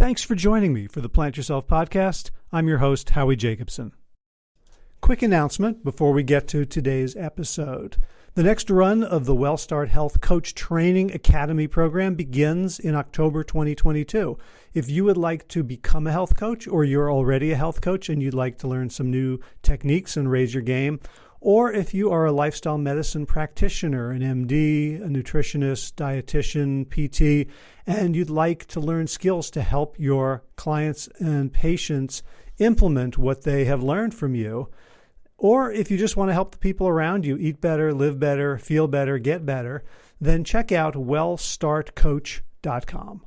Thanks for joining me for the Plant Yourself podcast. I'm your host, Howie Jacobson. Quick announcement before we get to today's episode. The next run of the WellStart Health Coach Training Academy program begins in October 2022. If you would like to become a health coach, or you're already a health coach and you'd like to learn some new techniques and raise your game, or if you are a lifestyle medicine practitioner, an MD, a nutritionist, dietitian, PT, and you'd like to learn skills to help your clients and patients implement what they have learned from you, or if you just want to help the people around you eat better, live better, feel better, get better, then check out wellstartcoach.com.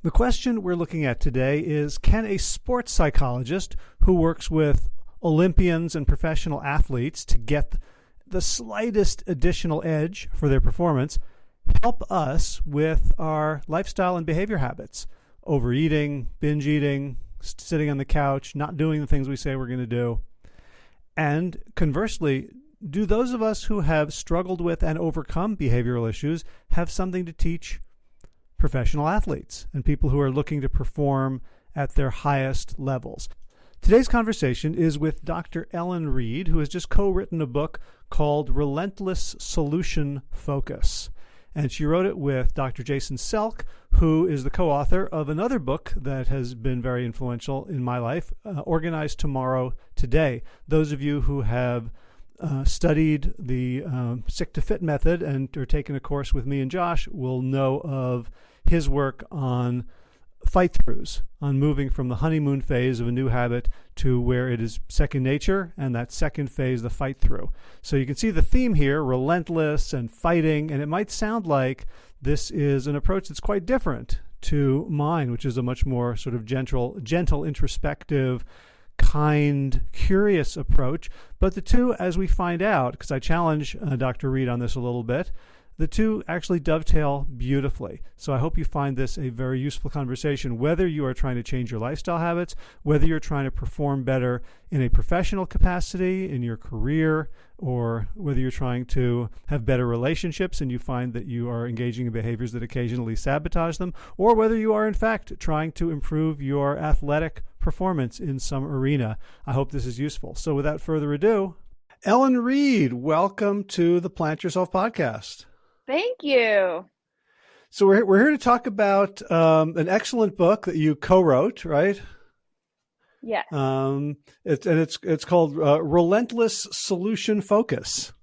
The question we're looking at today is, can a sports psychologist who works with Olympians and professional athletes to get the slightest additional edge for their performance help us with our lifestyle and behavior habits? Overeating, binge eating, sitting on the couch, not doing the things we say we're going to do. And conversely, do those of us who have struggled with and overcome behavioral issues have something to teach professional athletes and people who are looking to perform at their highest levels? Today's conversation is with Dr. Ellen Reed, who has just co-written a book called Relentless Solution Focus. And she wrote it with Dr. Jason Selk, who is the co-author of another book that has been very influential in my life, Organize Tomorrow Today. Those of you who have studied the Sick to Fit method and are taking a course with me and Josh will know of his work on fight-throughs, on moving from the honeymoon phase of a new habit to where it is second nature, and that second phase, the fight-through. So you can see the theme here, relentless and fighting, and it might sound like this is an approach that's quite different to mine, which is a much more sort of gentle, introspective, kind, curious approach. But the two, as we find out, because I challenge Dr. Reed on this a little bit, the two actually dovetail beautifully. So I hope you find this a very useful conversation, whether you are trying to change your lifestyle habits, whether you're trying to perform better in a professional capacity, in your career, or whether you're trying to have better relationships and you find that you are engaging in behaviors that occasionally sabotage them, or whether you are in fact trying to improve your athletic performance in some arena. I hope this is useful. So without further ado, Ellen Reed, welcome to the Plant Yourself podcast. Thank you. So we're here to talk about an excellent book that you co-wrote, right? Yes. It's called Relentless Solution Focus.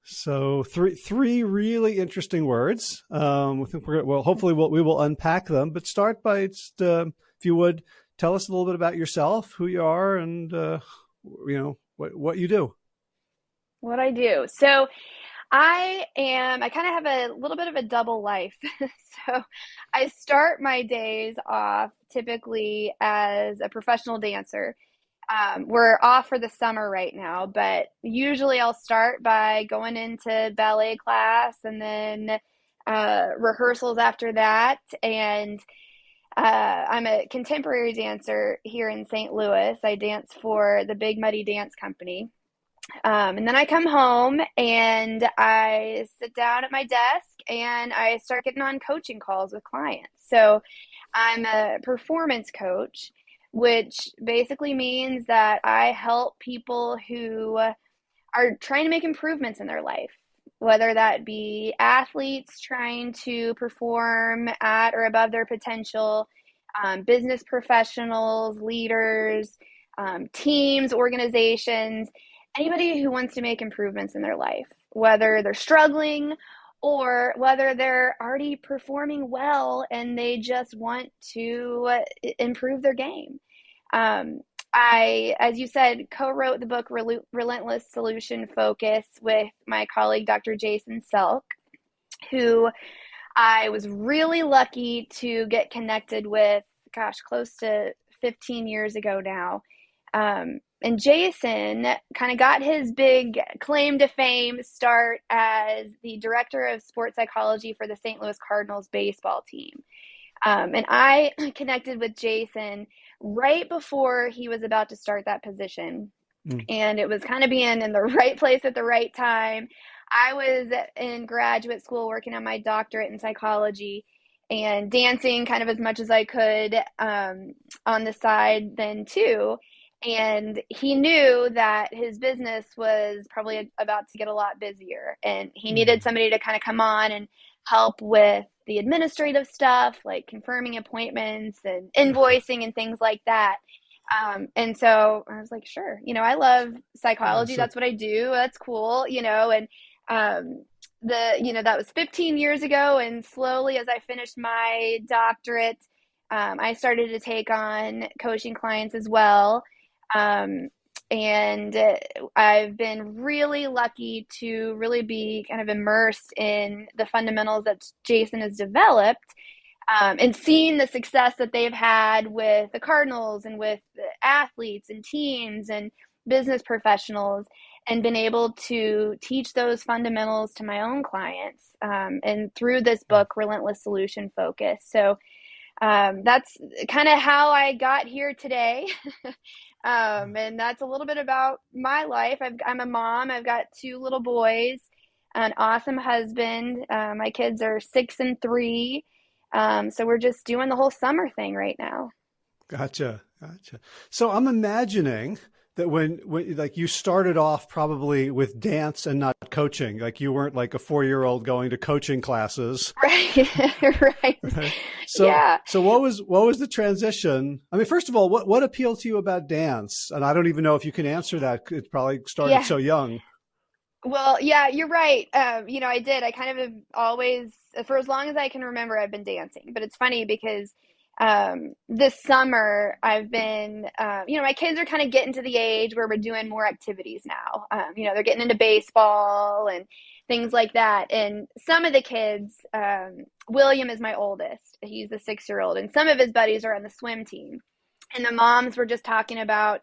So three really interesting words. I think hopefully we will unpack them. But start by just, if you would, tell us a little bit about yourself, who you are, and what you do. What I do. So I kind of have a little bit of a double life. So I start my days off typically as a professional dancer. We're off for the summer right now, but usually I'll start by going into ballet class and then rehearsals after that. And I'm a contemporary dancer here in St. Louis. I dance for the Big Muddy Dance Company. And then I come home and I sit down at my desk and I start getting on coaching calls with clients. So I'm a performance coach, which basically means that I help people who are trying to make improvements in their life, whether that be athletes trying to perform at or above their potential, business professionals, leaders, teams, organizations, anybody who wants to make improvements in their life, whether they're struggling or whether they're already performing well and they just want to improve their game. I, as you said, co-wrote the book Relentless Solution Focus with my colleague, Dr. Jason Selk, who I was really lucky to get connected with, close to 15 years ago now. And Jason kind of got his big claim to fame start as the director of sports psychology for the St. Louis Cardinals baseball team. And I connected with Jason right before he was about to start that position. And it was kind of being in the right place at the right time. I was in graduate school working on my doctorate in psychology. and dancing kind of as much as I could on the side then too. And he knew that his business was probably about to get a lot busier, and he needed somebody to kind of come on and help with the administrative stuff, like confirming appointments and invoicing and things like that. And so I was like, sure, I love Yeah. psychology. So That's what I do. That's cool, and that was 15 years ago. And slowly, as I finished my doctorate, I started to take on coaching clients as well. Um, and I've been really lucky to really be kind of immersed in the fundamentals that Jason has developed, and seeing the success that they've had with the Cardinals and with the athletes and teams and business professionals, and been able to teach those fundamentals to my own clients, and through this book, Relentless Solution Focus. So that's kind of how I got here today. And that's a little bit about my life. I'm a mom. I've got two little boys, an awesome husband. My kids are 6 and 3. So we're just doing the whole summer thing right now. Gotcha. So I'm imagining that when like you started off probably with dance and not coaching, like you weren't like a 4-year-old going to coaching classes. Right. Right. Right. Yeah. So what was the transition? I mean, first of all, what appealed to you about dance? And I don't even know if you can answer that. It probably started so young. Well, yeah, you're right. I did. I kind of have always, for as long as I can remember, I've been dancing. But it's funny because this summer I've been, my kids are kind of getting to the age where we're doing more activities now. They're getting into baseball and things like that. And some of the kids, William is my oldest. He's the 6-year-old, and some of his buddies are on the swim team. And the moms were just talking about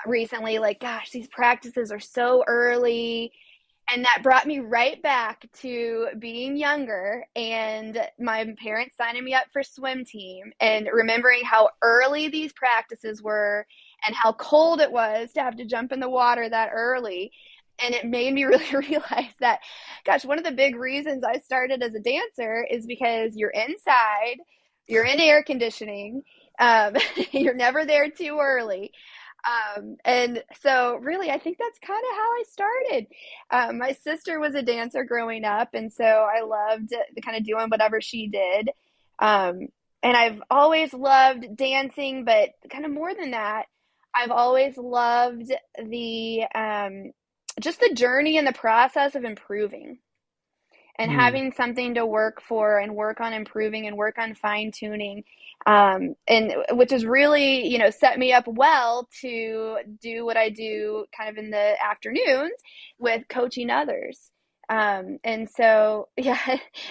recently, like, gosh, these practices are so early. And that brought me right back to being younger and my parents signing me up for swim team and remembering how early these practices were and how cold it was to have to jump in the water that early. And it made me really realize that, gosh, one of the big reasons I started as a dancer is because you're inside, you're in air conditioning, you're never there too early. And so really, I think that's kind of how I started. My sister was a dancer growing up, and so I loved kind of doing whatever she did. And I've always loved dancing, but kind of more than that, I've always loved the just the journey and the process of improving and having something to work for and work on improving and work on fine tuning. And which has really, set me up well to do what I do kind of in the afternoons with coaching others. And so, yeah,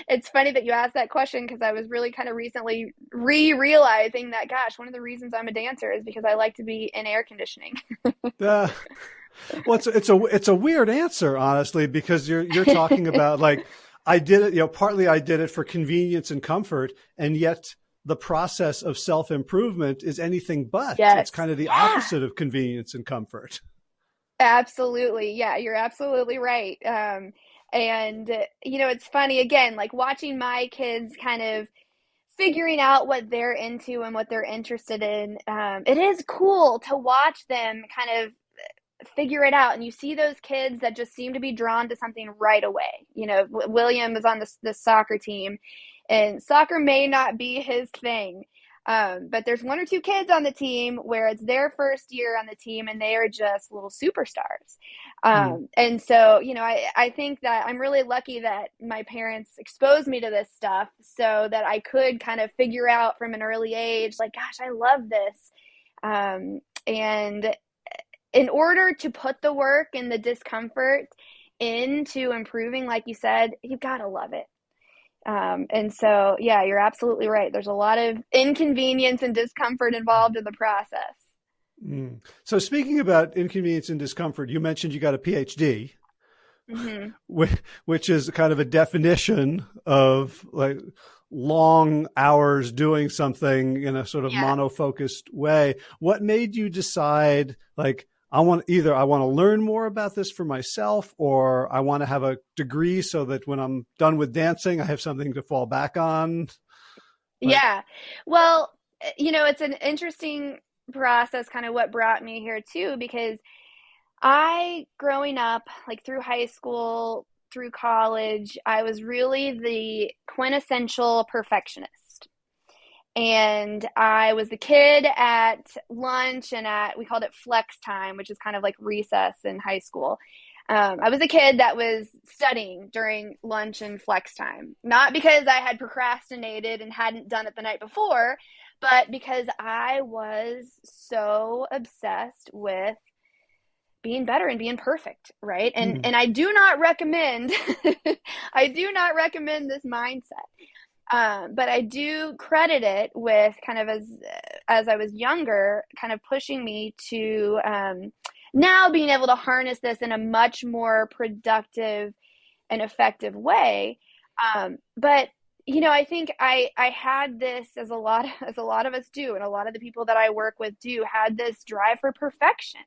it's funny that you asked that question because I was really kind of recently realizing that, gosh, one of the reasons I'm a dancer is because I like to be in air conditioning. Well, it's a weird answer, honestly, because you're talking about like, I did it, partly I did it for convenience and comfort, and yet the process of self-improvement is anything but. Yes. It's kind of the opposite of convenience and comfort. Absolutely. Yeah, you're absolutely right. And it's funny, again, like watching my kids kind of figuring out what they're into and what they're interested in. It is cool to watch them kind of figure it out, and you see those kids that just seem to be drawn to something right away. William is on the soccer team, and soccer may not be his thing, but there's 1 or 2 kids on the team where it's their first year on the team and they are just little superstars. And so I think that I'm really lucky that my parents exposed me to this stuff so that I could kind of figure out from an early age, like, gosh, I love this. And in order to put the work and the discomfort into improving, like you said, you've got to love it. And so, yeah, you're absolutely right. There's a lot of inconvenience and discomfort involved in the process. So speaking about inconvenience and discomfort, you mentioned you got a PhD, which is kind of a definition of like long hours doing something in a sort of monofocused way. What made you decide, like, I want to learn more about this for myself, or I want to have a degree so that when I'm done with dancing, I have something to fall back on? Like, Yeah. Well, it's an interesting process, kind of what brought me here too, because growing up, like through high school, through college, I was really the quintessential perfectionist. And I was the kid at lunch and we called it flex time, which is kind of like recess in high school. I was a kid that was studying during lunch and flex time, not because I had procrastinated and hadn't done it the night before, but because I was so obsessed with being better and being perfect, right? And I do not recommend I do not recommend this mindset. But I do credit it with kind of as I was younger, kind of pushing me to now being able to harness this in a much more productive and effective way. But I think I had this as a lot of us do, and a lot of the people that I work with do had this drive for perfection.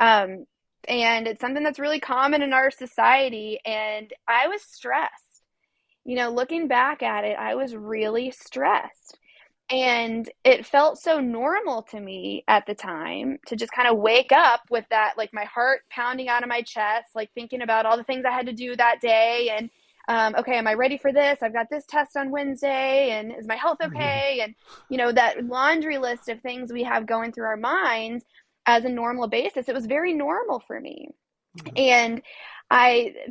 Um, and it's something that's really common in our society. And I was stressed. Looking back at it, I was really stressed. And it felt so normal to me at the time to just kind of wake up with that, like my heart pounding out of my chest, like thinking about all the things I had to do that day. And, okay, am I ready for this? I've got this test on Wednesday. And is my health okay? And, that laundry list of things we have going through our minds as a normal basis, it was very normal for me. And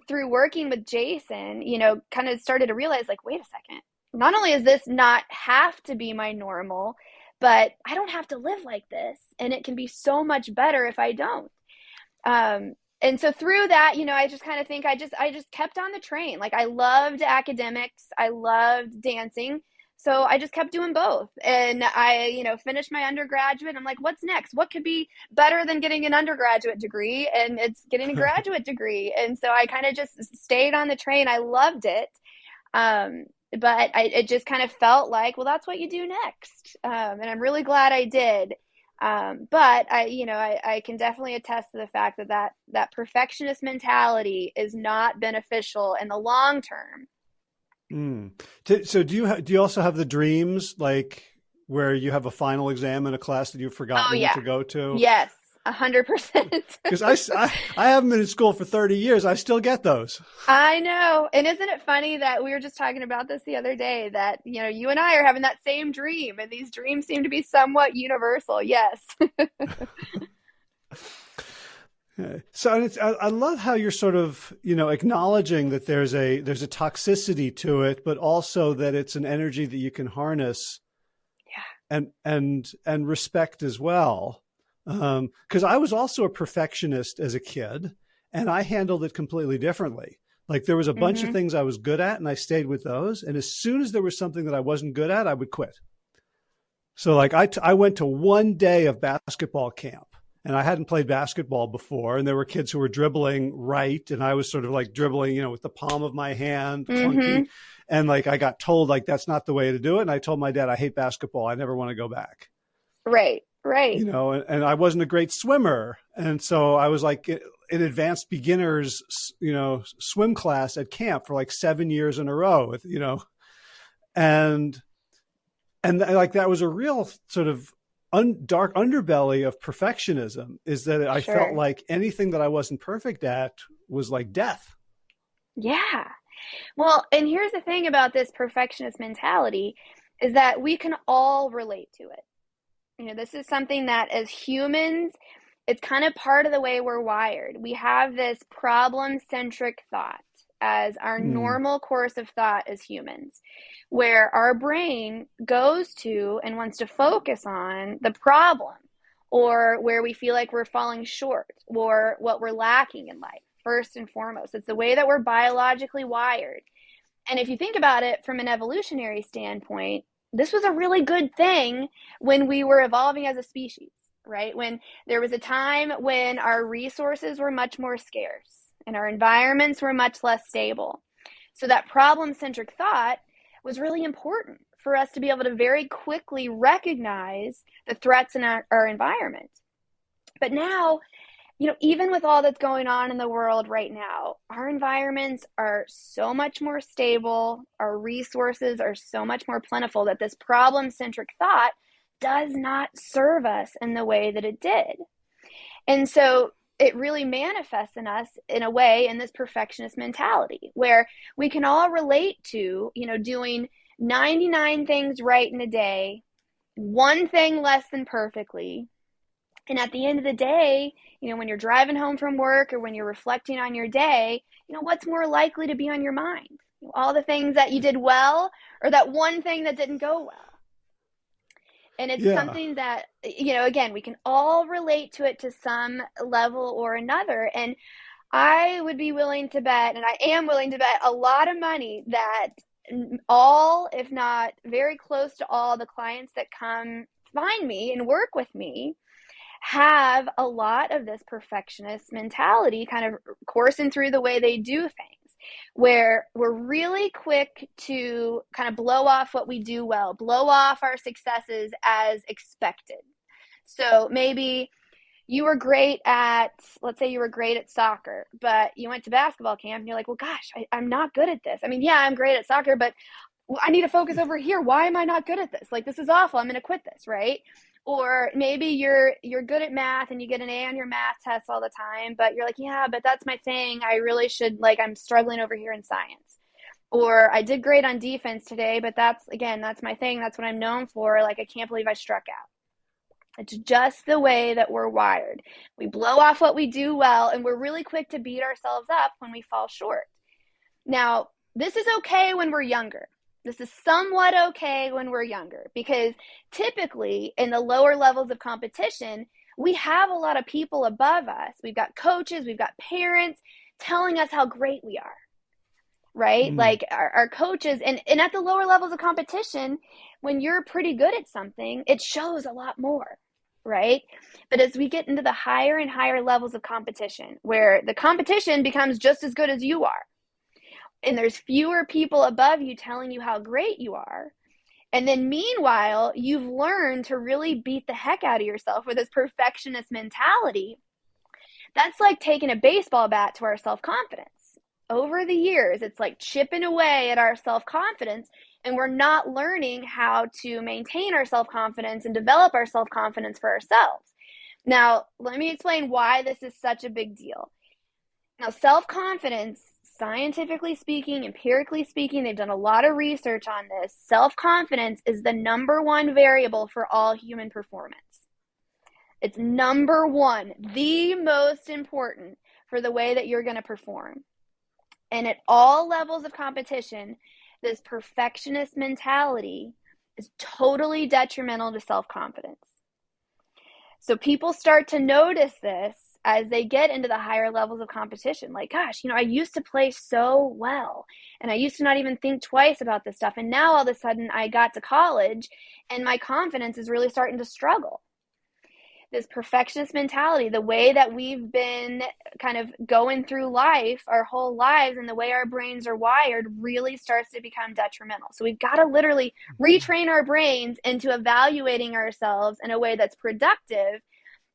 through working with Jason, kind of started to realize, like, wait a second, not only is this not have to be my normal, but I don't have to live like this. And it can be so much better if I don't. And so through that, I just kind of think I just kept on the train. Like I loved academics. I loved dancing. So I just kept doing both. And I, finished my undergraduate. I'm like, what's next? What could be better than getting an undergraduate degree? And it's getting a graduate degree. And so I kind of just stayed on the train. I loved it. But it just kind of felt like, well, that's what you do next. And I'm really glad I did. But I can definitely attest to the fact that perfectionist mentality is not beneficial in the long term. So do you also have the dreams, like where you have a final exam in a class that you've Oh forgotten yeah. to go to? Yes, 100%. Because I haven't been in school for 30 years. I still get those. I know. And isn't it funny that we were just talking about this the other day that, you and I are having that same dream and these dreams seem to be somewhat universal. Yes. So I love how you're sort of, acknowledging that there's a toxicity to it, but also that it's an energy that you can harness and respect as well. Because I was also a perfectionist as a kid and I handled it completely differently. Like there was a bunch of things I was good at and I stayed with those. And as soon as there was something that I wasn't good at, I would quit. So like I went to one day of basketball camp. And I hadn't played basketball before, and there were kids who were dribbling right, and I was sort of like dribbling, with the palm of my hand, clunky. And like I got told like that's not the way to do it. And I told my dad I hate basketball. I never want to go back. Right. And I wasn't a great swimmer, and so I was like in advanced beginners, swim class at camp for like 7 years in a row, and like that was a real sort of dark underbelly of perfectionism, is that I felt like anything that I wasn't perfect at was like death. Yeah. Well, and here's the thing about this perfectionist mentality is that we can all relate to it. This is something that as humans, it's kind of part of the way we're wired. We have this problem-centric thought as our normal course of thought as humans, where our brain goes to and wants to focus on the problem or where we feel like we're falling short or what we're lacking in life, first and foremost. It's the way that we're biologically wired. And if you think about it from an evolutionary standpoint, this was a really good thing when we were evolving as a species, right? When there was a time when our resources were much more scarce and our environments were much less stable. So that problem-centric thought was really important for us to be able to very quickly recognize the threats in our environment. But now, even with all that's going on in the world right now, our environments are so much more stable. Our resources are so much more plentiful that this problem-centric thought does not serve us in the way that it did. And so it really manifests in us in a way in this perfectionist mentality where we can all relate to, doing 99 things right in a day, one thing less than perfectly. And at the end of the day, when you're driving home from work or when you're reflecting on your day, what's more likely to be on your mind? All the things that you did well or that one thing that didn't go well. And it's something that, again, we can all relate to it to some level or another. And I would be willing to bet, and I am willing to bet a lot of money that all, if not very close to all the clients that come find me and work with me have a lot of this perfectionist mentality kind of coursing through the way they do things, where we're really quick to kind of blow off what we do well, blow off our successes as expected. So maybe let's say you were great at soccer, but you went to basketball camp and you're like, well, gosh, I'm not good at this. I mean, yeah, I'm great at soccer, but I need to focus over here. Why am I not good at this? Like, this is awful. I'm going to quit this, right? Or maybe you're good at math and you get an A on your math test all the time, but you're like, yeah, but that's my thing. I really should, I'm struggling over here in science. Or I did great on defense today, but that's my thing. That's what I'm known for. Like, I can't believe I struck out. It's just the way that we're wired. We blow off what we do well, and we're really quick to beat ourselves up when we fall short. Now, this is okay when we're younger. This is somewhat okay when we're younger because typically in the lower levels of competition, we have a lot of people above us. We've got coaches, we've got parents telling us how great we are, right? Like our coaches, and at the lower levels of competition, when you're pretty good at something, it shows a lot more, right? But as we get into the higher and higher levels of competition, where the competition becomes just as good as you are, and there's fewer people above you telling you how great you are. And then meanwhile, you've learned to really beat the heck out of yourself with this perfectionist mentality. That's like taking a baseball bat to our self-confidence. Over the years, it's like chipping away at our self-confidence, and we're not learning how to maintain our self-confidence and develop our self-confidence for ourselves. Now, let me explain why this is such a big deal. Now, self-confidence, scientifically speaking, empirically speaking, they've done a lot of research on this. Self-confidence is the number one variable for all human performance. It's number one, the most important for the way that you're going to perform. And at all levels of competition, this perfectionist mentality is totally detrimental to self-confidence. So people start to notice this as they get into the higher levels of competition. Like, gosh, I used to play so well, and I used to not even think twice about this stuff. And now all of a sudden I got to college and my confidence is really starting to struggle. This perfectionist mentality, the way that we've been kind of going through life our whole lives and the way our brains are wired really starts to become detrimental. So we've got to literally retrain our brains into evaluating ourselves in a way that's productive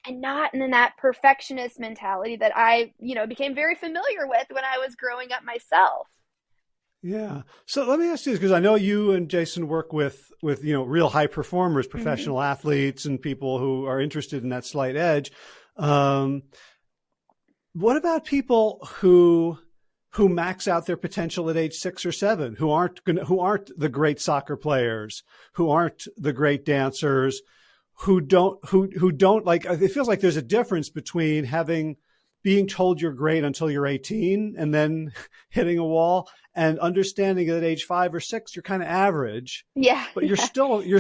and not in that perfectionist mentality that I, became very familiar with when I was growing up myself. Yeah. So let me ask you this, because I know you and Jason work with real high performers, professional athletes, and people who are interested in that slight edge. What about people who max out their potential at age 6 or 7, who aren't the great soccer players, who aren't the great dancers, who don't like? It feels like there's a difference between being told you're great until you're 18 and then hitting a wall, and understanding that at age 5 or 6 you're kind of average. Yeah. But you're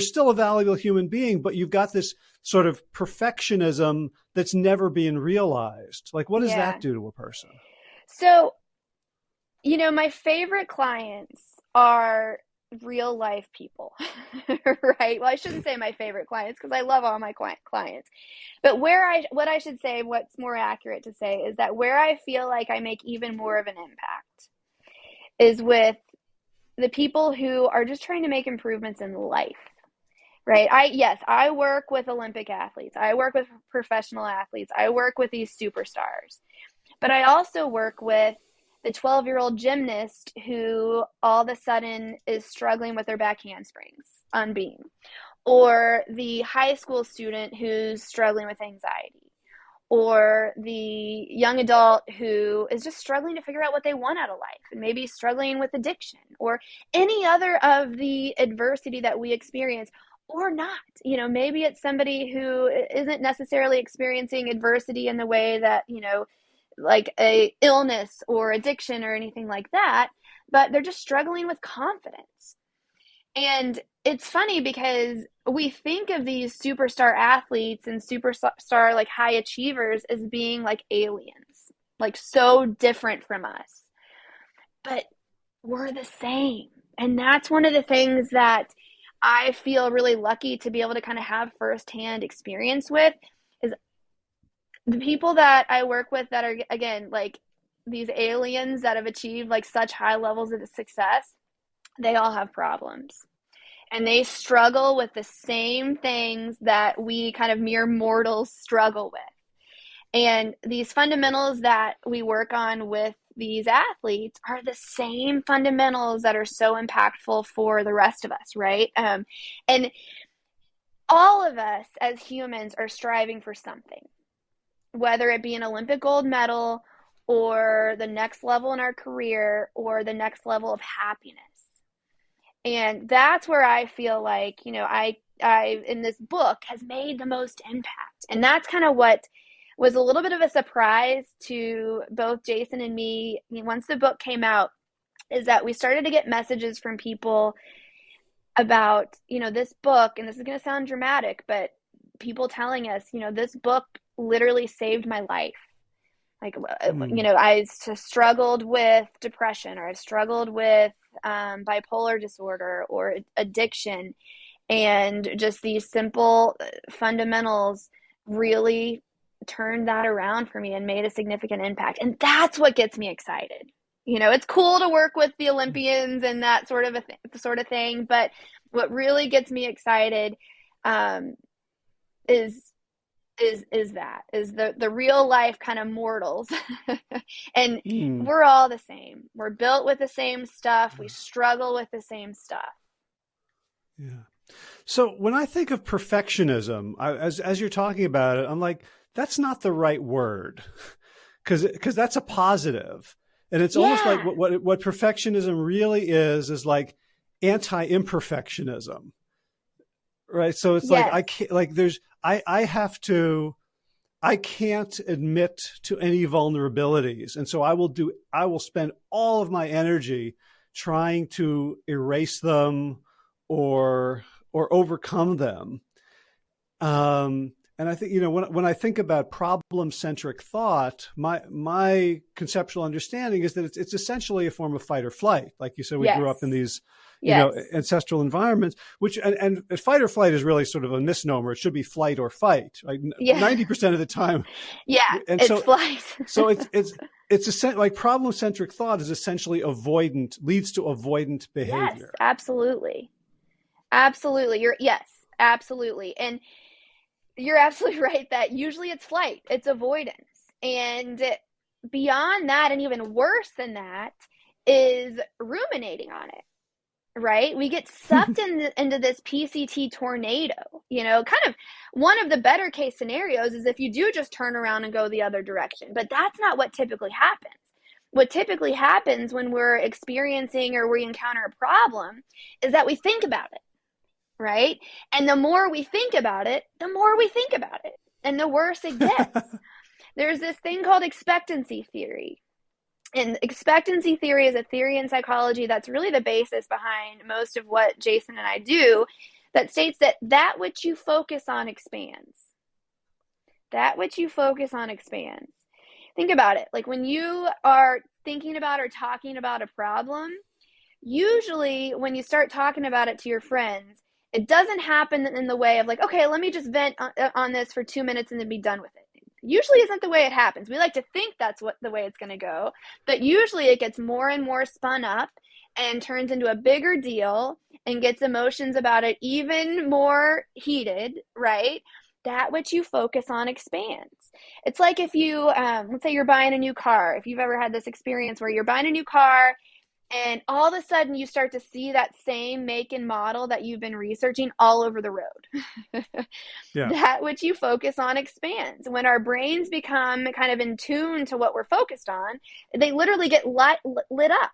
still a valuable human being, but you've got this sort of perfectionism that's never being realized. Like, what does that do to a person? So, my favorite clients are real life people, right? Well, I shouldn't say my favorite clients because I love all my clients. But what's more accurate to say is that where I feel like I make even more of an impact is with the people who are just trying to make improvements in life. right? Yes, I work with Olympic athletes. I work with professional athletes. I work with these superstars. But I also work with the 12-year-old gymnast who all of a sudden is struggling with their back handsprings on beam, or the high school student who's struggling with anxiety, or the young adult who is just struggling to figure out what they want out of life and maybe struggling with addiction or any other of the adversity that we experience, or not. Maybe it's somebody who isn't necessarily experiencing adversity in the way that, like a illness or addiction or anything like that, but they're just struggling with confidence. And it's funny because we think of these superstar athletes and superstar like high achievers as being like aliens, like so different from us. But we're the same. And that's one of the things that I feel really lucky to be able to kind of have firsthand experience with, is the people that I work with that are, again, like these aliens that have achieved like such high levels of success. They all have problems, and they struggle with the same things that we kind of mere mortals struggle with. And these fundamentals that we work on with these athletes are the same fundamentals that are so impactful for the rest of us, right? And all of us as humans are striving for something, whether it be an Olympic gold medal or the next level in our career or the next level of happiness. And that's where I feel like, I in this book has made the most impact. And that's kind of what was a little bit of a surprise to both Jason and me once the book came out, is that we started to get messages from people about, this book, and this is going to sound dramatic, but people telling us, this book literally saved my life. Like, I struggled with depression, or I struggled with bipolar disorder or addiction, and just these simple fundamentals really turned that around for me and made a significant impact. And that's what gets me excited. It's cool to work with the Olympians and that sort of thing, but what really gets me excited is the real life kind of mortals. And we're all the same. We're built with the same stuff. We struggle with the same stuff. Yeah. So when I think of perfectionism, as you're talking about it, I'm like, that's not the right word, because that's a positive. And it's almost like what perfectionism really is like anti-imperfectionism. Right. So it's like, I can't admit to any vulnerabilities. And so I will spend all of my energy trying to erase them or overcome them. And I think, when I think about problem-centric thought, my conceptual understanding is that it's essentially a form of fight or flight. Like you said, we grew up in these, ancestral environments, which, and fight or flight is really sort of a misnomer. It should be flight or fight, right? 90% of the time. Yeah. And it's flight. So it's like problem-centric thought is essentially leads to avoidant behavior. Yes, absolutely. Absolutely. Absolutely. And you're absolutely right that usually it's flight, it's avoidance. And beyond that, and even worse than that, is ruminating on it, right? We get sucked into this PCT tornado. Kind of one of the better case scenarios is if you do just turn around and go the other direction. But that's not what typically happens. What typically happens when we're experiencing or we encounter a problem is that we think about it. Right? And the more we think about it, the more we think about it, and the worse it gets. There's this thing called expectancy theory. And expectancy theory is a theory in psychology that's really the basis behind most of what Jason and I do, that states that which you focus on expands. That which you focus on expands. Think about it. Like when you are thinking about or talking about a problem, usually when you start talking about it to your friends, it doesn't happen in the way of like, okay, let me just vent on this for 2 minutes and then be done with it. Usually isn't the way it happens. We like to think that's the way it's going to go, but usually it gets more and more spun up and turns into a bigger deal. and gets emotions about it even more heated, right? That which you focus on expands. It's like if you, let's say you're buying a new car. If you've ever had this experience where you're buying a new car and all of a sudden you start to see that same make and model that you've been researching all over the road. Yeah. That which you focus on expands. When our brains become kind of in tune to what we're focused on, they literally get lit up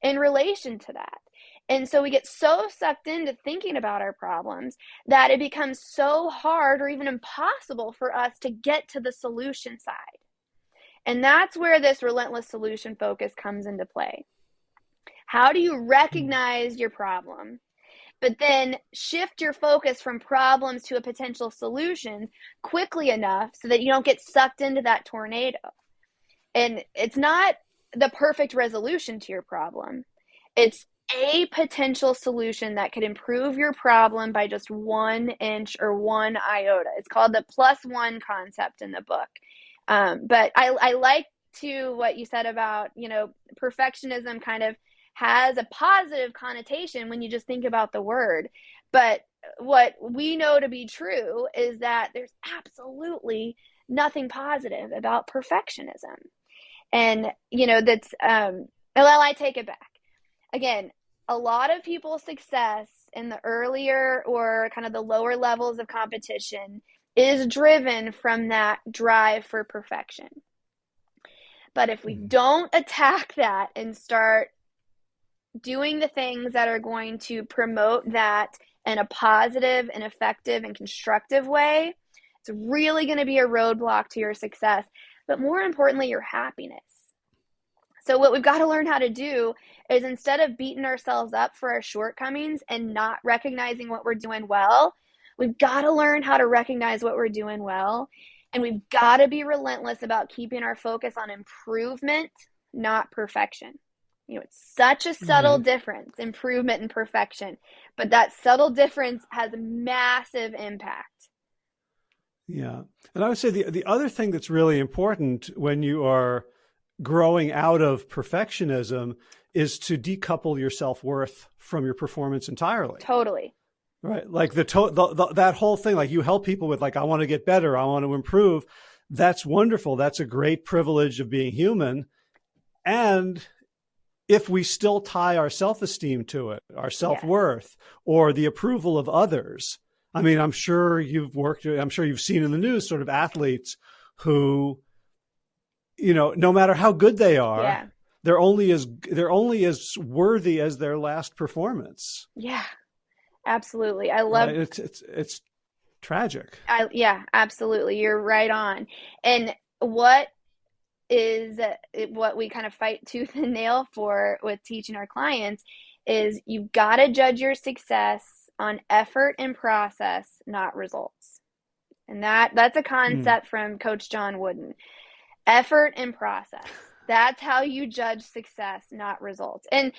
in relation to that. And so we get so sucked into thinking about our problems that it becomes so hard or even impossible for us to get to the solution side. And that's where this relentless solution focus comes into play. How do you recognize your problem, but then shift your focus from problems to a potential solution quickly enough so that you don't get sucked into that tornado? And it's not the perfect resolution to your problem. It's a potential solution that could improve your problem by just 1 inch or 1 iota. It's called the +1 concept in the book. But I like to what you said about, perfectionism kind of has a positive connotation when you just think about the word. But what we know to be true is that there's absolutely nothing positive about perfectionism. And, that's, well, I take it back. Again, a lot of people's success in the earlier or kind of the lower levels of competition is driven from that drive for perfection. But if we don't attack that and start doing the things that are going to promote that in a positive and effective and constructive way, it's really going to be a roadblock to your success, but more importantly, your happiness. So what we've got to learn how to do is, instead of beating ourselves up for our shortcomings and not recognizing what we're doing well, we've got to learn how to recognize what we're doing well. And we've got to be relentless about keeping our focus on improvement, not perfection. It's such a subtle difference, improvement and perfection, but that subtle difference has massive impact. Yeah. And I would say the other thing that's really important when you are growing out of perfectionism is to decouple your self-worth from your performance entirely. Totally. Right. Like that whole thing, like you help people with, like, I want to get better, I want to improve. That's wonderful. That's a great privilege of being human. And if we still tie our self-esteem to it, our self-worth, or the approval of others. I mean, I'm sure you've seen in the news sort of athletes who, no matter how good they are, they're only as worthy as their last performance. Yeah, absolutely. I love it's tragic. Yeah, absolutely. You're right on. And what we kind of fight tooth and nail for with teaching our clients is you've got to judge your success on effort and process, not results. And that's a concept from Coach John Wooden. Effort and process. That's how you judge success, not results. And,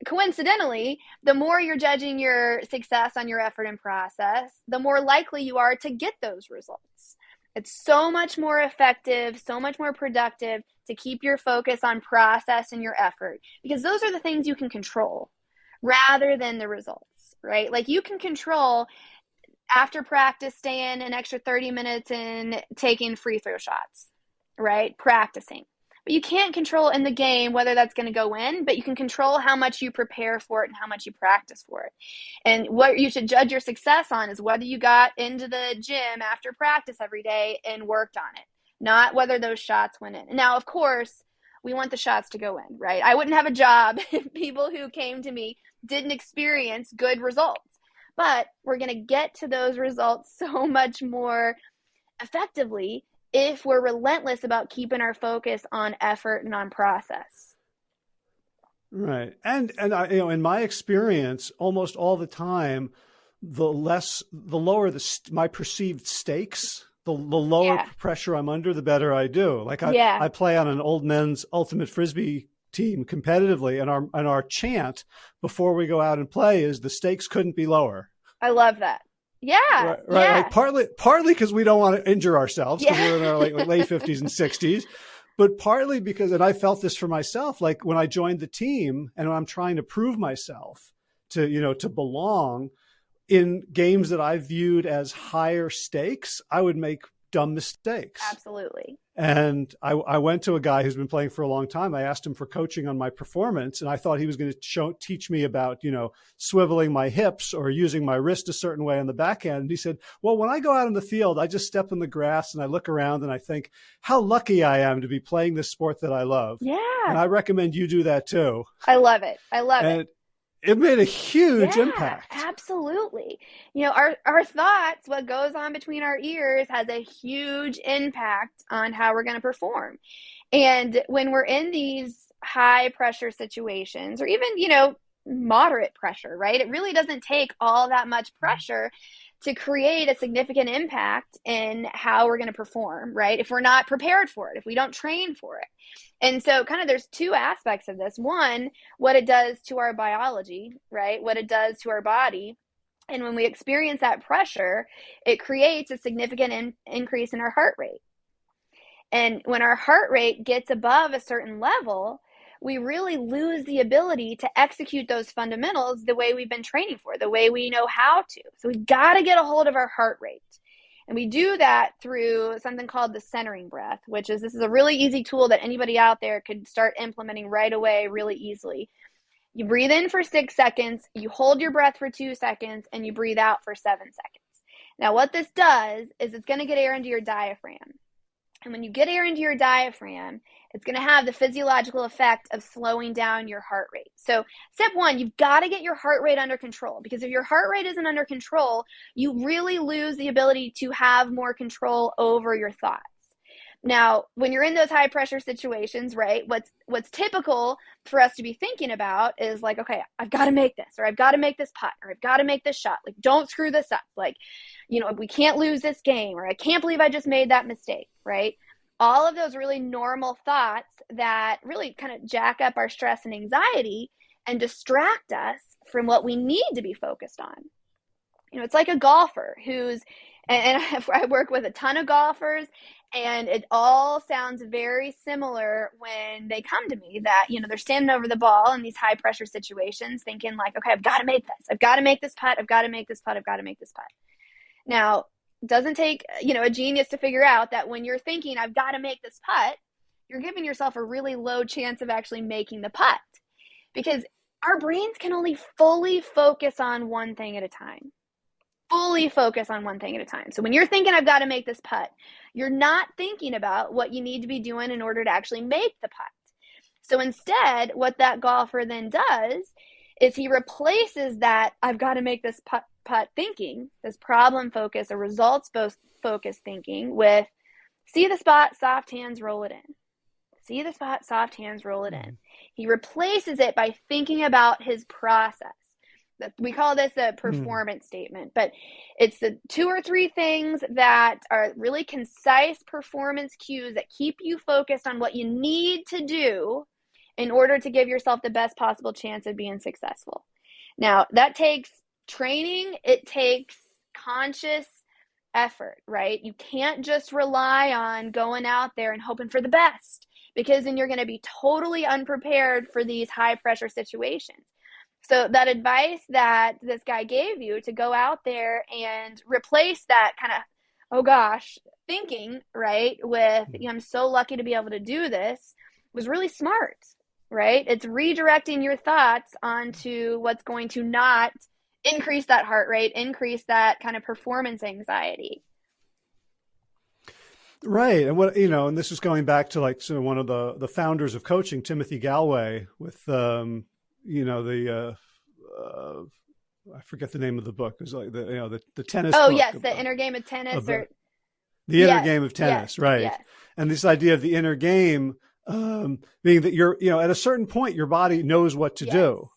coincidentally, the more you're judging your success on your effort and process, the more likely you are to get those results. It's so much more effective, so much more productive to keep your focus on process and your effort, because those are the things you can control rather than the results, right? Like, you can control after practice staying an extra 30 minutes and taking free throw shots, right? Practicing. But you can't control in the game whether that's going to go in, but you can control how much you prepare for it and how much you practice for it. And what you should judge your success on is whether you got into the gym after practice every day and worked on it, not whether those shots went in. Now, of course, we want the shots to go in, right? I wouldn't have a job if people who came to me didn't experience good results. But we're going to get to those results so much more effectively if we're relentless about keeping our focus on effort and on process. Right. And I, in my experience, almost all the time, the lower my perceived stakes, the lower pressure I'm under, the better I do. Like I play on an old men's ultimate Frisbee team competitively, and our chant before we go out and play is, the stakes couldn't be lower. I love that. Yeah. Right. Yeah. Like partly because we don't want to injure ourselves, because we're in our late 50s and 60s, but partly because, and I felt this for myself, like when I joined the team and I'm trying to prove myself to belong in games that I viewed as higher stakes, I would make dumb mistakes. Absolutely. And I went to a guy who's been playing for a long time. I asked him for coaching on my performance, and I thought he was going to teach me about, swiveling my hips or using my wrist a certain way on the backhand. And he said, well, when I go out in the field, I just step in the grass and I look around and I think how lucky I am to be playing this sport that I love. Yeah. And I recommend you do that too. I love it. I love it. It made a huge impact. Absolutely. Our thoughts, what goes on between our ears, has a huge impact on how we're going to perform. And when we're in these high pressure situations, or even, moderate pressure, right? It really doesn't take all that much pressure to create a significant impact in how we're going to perform, right? If we're not prepared for it, if we don't train for it. And so there's two aspects of this. One, what it does to our biology, right? What it does to our body. And when we experience that pressure, it creates a significant increase in our heart rate. And when our heart rate gets above a certain level, we really lose the ability to execute those fundamentals the way we've been training for, the way we know how to. So we've got to get a hold of our heart rate. And we do that through something called the centering breath, this is a really easy tool that anybody out there could start implementing right away really easily. You breathe in for 6 seconds, you hold your breath for 2 seconds, and you breathe out for 7 seconds. Now, what this does is it's going to get air into your diaphragm. And when you get air into your diaphragm, it's going to have the physiological effect of slowing down your heart rate. So step one, you've got to get your heart rate under control, because if your heart rate isn't under control, you really lose the ability to have more control over your thoughts. Now, when you're in those high pressure situations, right, what's typical for us to be thinking about is like, okay, I've got to make this, or I've got to make this putt, or I've got to make this shot. Like, don't screw this up. Like, we can't lose this game, or I can't believe I just made that mistake, right? All of those really normal thoughts that really kind of jack up our stress and anxiety and distract us from what we need to be focused on. It's like a golfer and I work with a ton of golfers, and it all sounds very similar when they come to me that, they're standing over the ball in these high pressure situations thinking like, okay, I've got to make this. I've got to make this putt. I've got to make this putt. I've got to make this putt. Now, it doesn't take, a genius to figure out that when you're thinking, I've got to make this putt, you're giving yourself a really low chance of actually making the putt, because our brains can only fully focus on one thing at a time. Fully focus on one thing at a time. So when you're thinking, I've got to make this putt, you're not thinking about what you need to be doing in order to actually make the putt. So instead, what that golfer then does is he replaces that I've got to make this putt thinking, this problem focus or results focus thinking, with see the spot, soft hands, roll it in. See the spot, soft hands, roll it in. He replaces it by thinking about his process. We call this a performance statement, but it's the 2 or 3 things that are really concise performance cues that keep you focused on what you need to do in order to give yourself the best possible chance of being successful. Now, that takes training. It takes conscious effort, right? You can't just rely on going out there and hoping for the best, because then you're going to be totally unprepared for these high pressure situations. So that advice that this guy gave you to go out there and replace that kind of, oh gosh, thinking, right, with, I'm so lucky to be able to do this, was really smart, right? It's redirecting your thoughts onto what's going to not increase that heart rate, increase that kind of performance anxiety. Right. And and this is going back to one of the founders of coaching, Timothy Galway, with, I forget the name of the book. It was like the tennis. Oh, book yes. The Inner Game of Tennis. The Inner Game of Tennis. Yes, right. Yes. And this idea of the inner game, being that you're, at a certain point, your body knows what to do.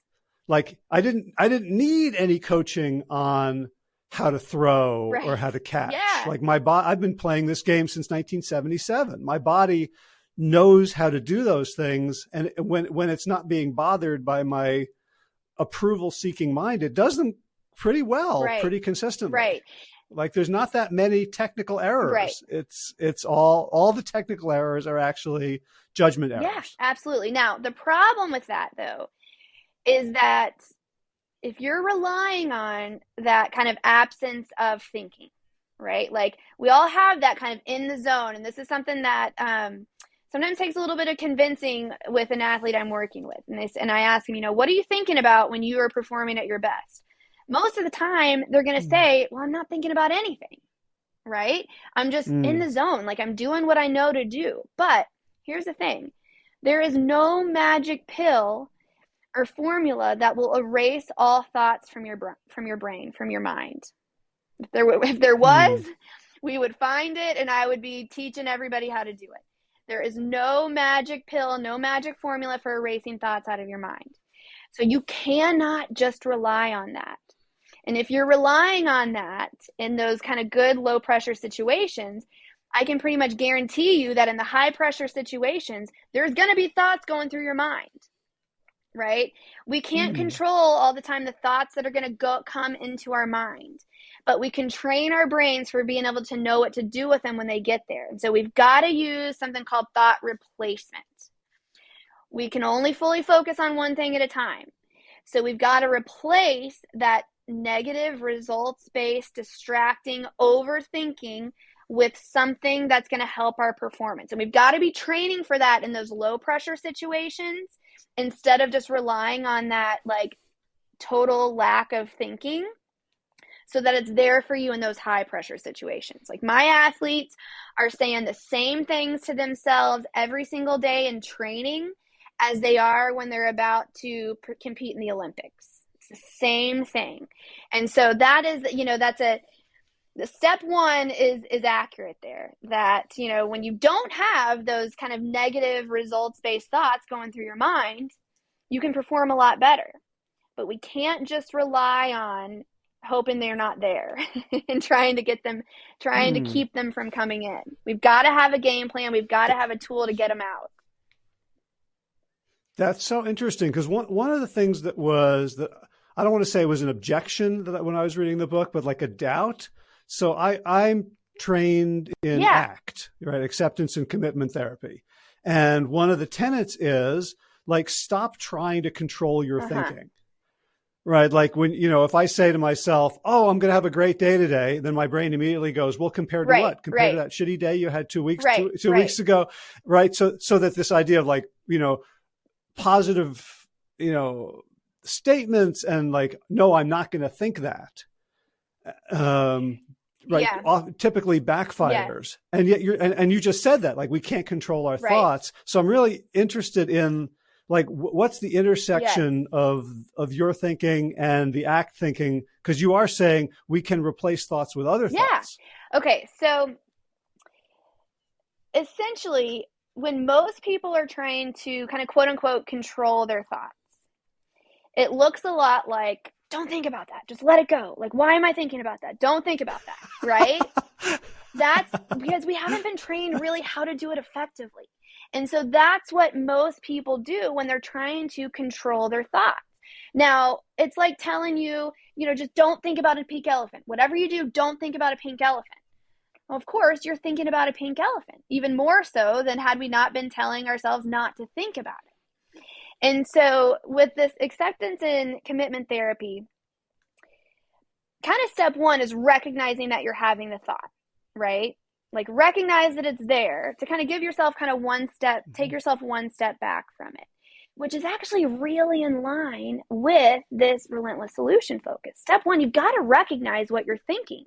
Like I didn't need any coaching on how to throw or how to catch. Yeah. Like I've been playing this game since 1977. My body knows how to do those things. And when it's not being bothered by my approval seeking mind, it does them pretty well, pretty consistently. Right. Like there's not that many technical errors. Right. It's all the technical errors are actually judgment errors. Yeah, absolutely. Now, the problem with that though is that if you're relying on that kind of absence of thinking, right? Like we all have that kind of in the zone. And this is something that sometimes takes a little bit of convincing with an athlete I'm working with. And I ask them, what are you thinking about when you are performing at your best? Most of the time, they're going to say, well, I'm not thinking about anything, right? I'm just in the zone. Like I'm doing what I know to do. But here's the thing. There is no magic pill or formula that will erase all thoughts from your brain, from your mind. If there was, we would find it, and I would be teaching everybody how to do it. There is no magic pill, no magic formula for erasing thoughts out of your mind. So you cannot just rely on that. And if you're relying on that in those kind of good low pressure situations, I can pretty much guarantee you that in the high pressure situations, there's going to be thoughts going through your mind. Right? We can't control all the time the thoughts that are going to come into our mind, but we can train our brains for being able to know what to do with them when they get there. And so we've got to use something called thought replacement. We can only fully focus on one thing at a time. So we've got to replace that negative results-based, distracting, overthinking with something that's going to help our performance. And we've got to be training for that in those low pressure situations instead of just relying on that like total lack of thinking, so that it's there for you in those high pressure situations. Like my athletes are saying the same things to themselves every single day in training as they are when they're about to compete in the Olympics. It's the same thing. And so that is, that's the step one is accurate there, that, when you don't have those kind of negative results-based thoughts going through your mind, you can perform a lot better. But we can't just rely on hoping they're not there and trying to keep them from coming in. We've got to have a game plan. We've got to have a tool to get them out. That's so interesting, because one of the things that I don't want to say it was an objection that when I was reading the book, but like a doubt. So I'm trained in ACT, right? Acceptance and commitment therapy. And one of the tenets is like, stop trying to control your thinking, right? Like when, if I say to myself, oh, I'm going to have a great day today, then my brain immediately goes, well, compared to what? Compared to that shitty day you had 2 weeks, two weeks ago, right? So that this idea of like, positive, statements and like, no, I'm not going to think that. Typically backfires. And yet you just said that, like, we can't control our thoughts. So I'm really interested in like, what's the intersection of your thinking and the ACT thinking? Because you are saying we can replace thoughts with other thoughts. Okay. So essentially, when most people are trying to kind of quote unquote control their thoughts, it looks a lot like, don't think about that. Just let it go. Like, why am I thinking about that? Don't think about that. Right? That's because we haven't been trained really how to do it effectively. And so that's what most people do when they're trying to control their thoughts. Now, it's like telling you, just don't think about a pink elephant. Whatever you do, don't think about a pink elephant. Well, of course, you're thinking about a pink elephant, even more so than had we not been telling ourselves not to think about it. And so with this acceptance and commitment therapy, kind of step one is recognizing that you're having the thought, right? Like recognize that it's there to kind of give yourself kind of take yourself one step back from it, which is actually really in line with this relentless solution focus. Step one, you've got to recognize what you're thinking,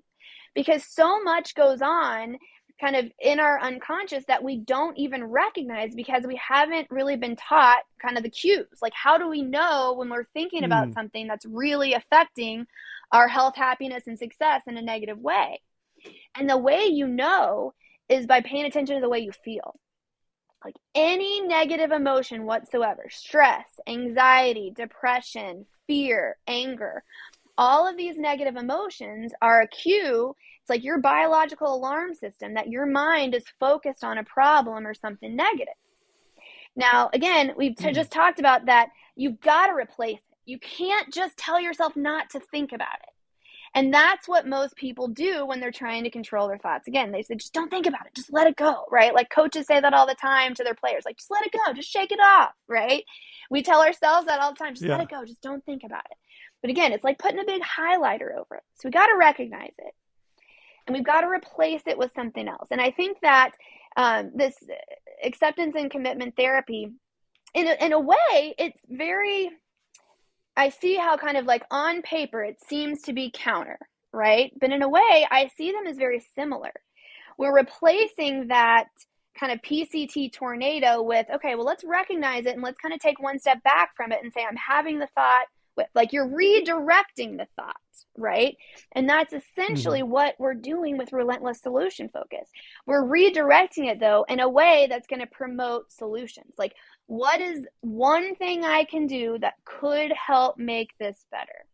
because so much goes on kind of in our unconscious that we don't even recognize because we haven't really been taught kind of the cues. Like, how do we know when we're thinking about something that's really affecting our health, happiness, and success in a negative way? And the way you know is by paying attention to the way you feel. Like any negative emotion whatsoever, stress, anxiety, depression, fear, anger, all of these negative emotions are a cue. It's like your biological alarm system that your mind is focused on a problem or something negative. Now, again, we've just talked about that. You've got to replace it. You can't just tell yourself not to think about it. And that's what most people do when they're trying to control their thoughts. Again, they say, just don't think about it. Just let it go, right? Like coaches say that all the time to their players, like, just let it go. Just shake it off, right? We tell ourselves that all the time. Just let it go. Just don't think about it. But again, it's like putting a big highlighter over it. So we got to recognize it. And we've got to replace it with something else. And I think that this acceptance and commitment therapy, in a way, it's very, I see how kind of like on paper, it seems to be counter, right? But in a way, I see them as very similar. We're replacing that kind of PCT tornado with, okay, well, let's recognize it and let's kind of take one step back from it and say, I'm having the thought with, like, you're redirecting the thought, right? And that's essentially what we're doing with Relentless Solution Focus. We're redirecting it, though, in a way that's going to promote solutions. Like, what is one thing I can do that could help make this better?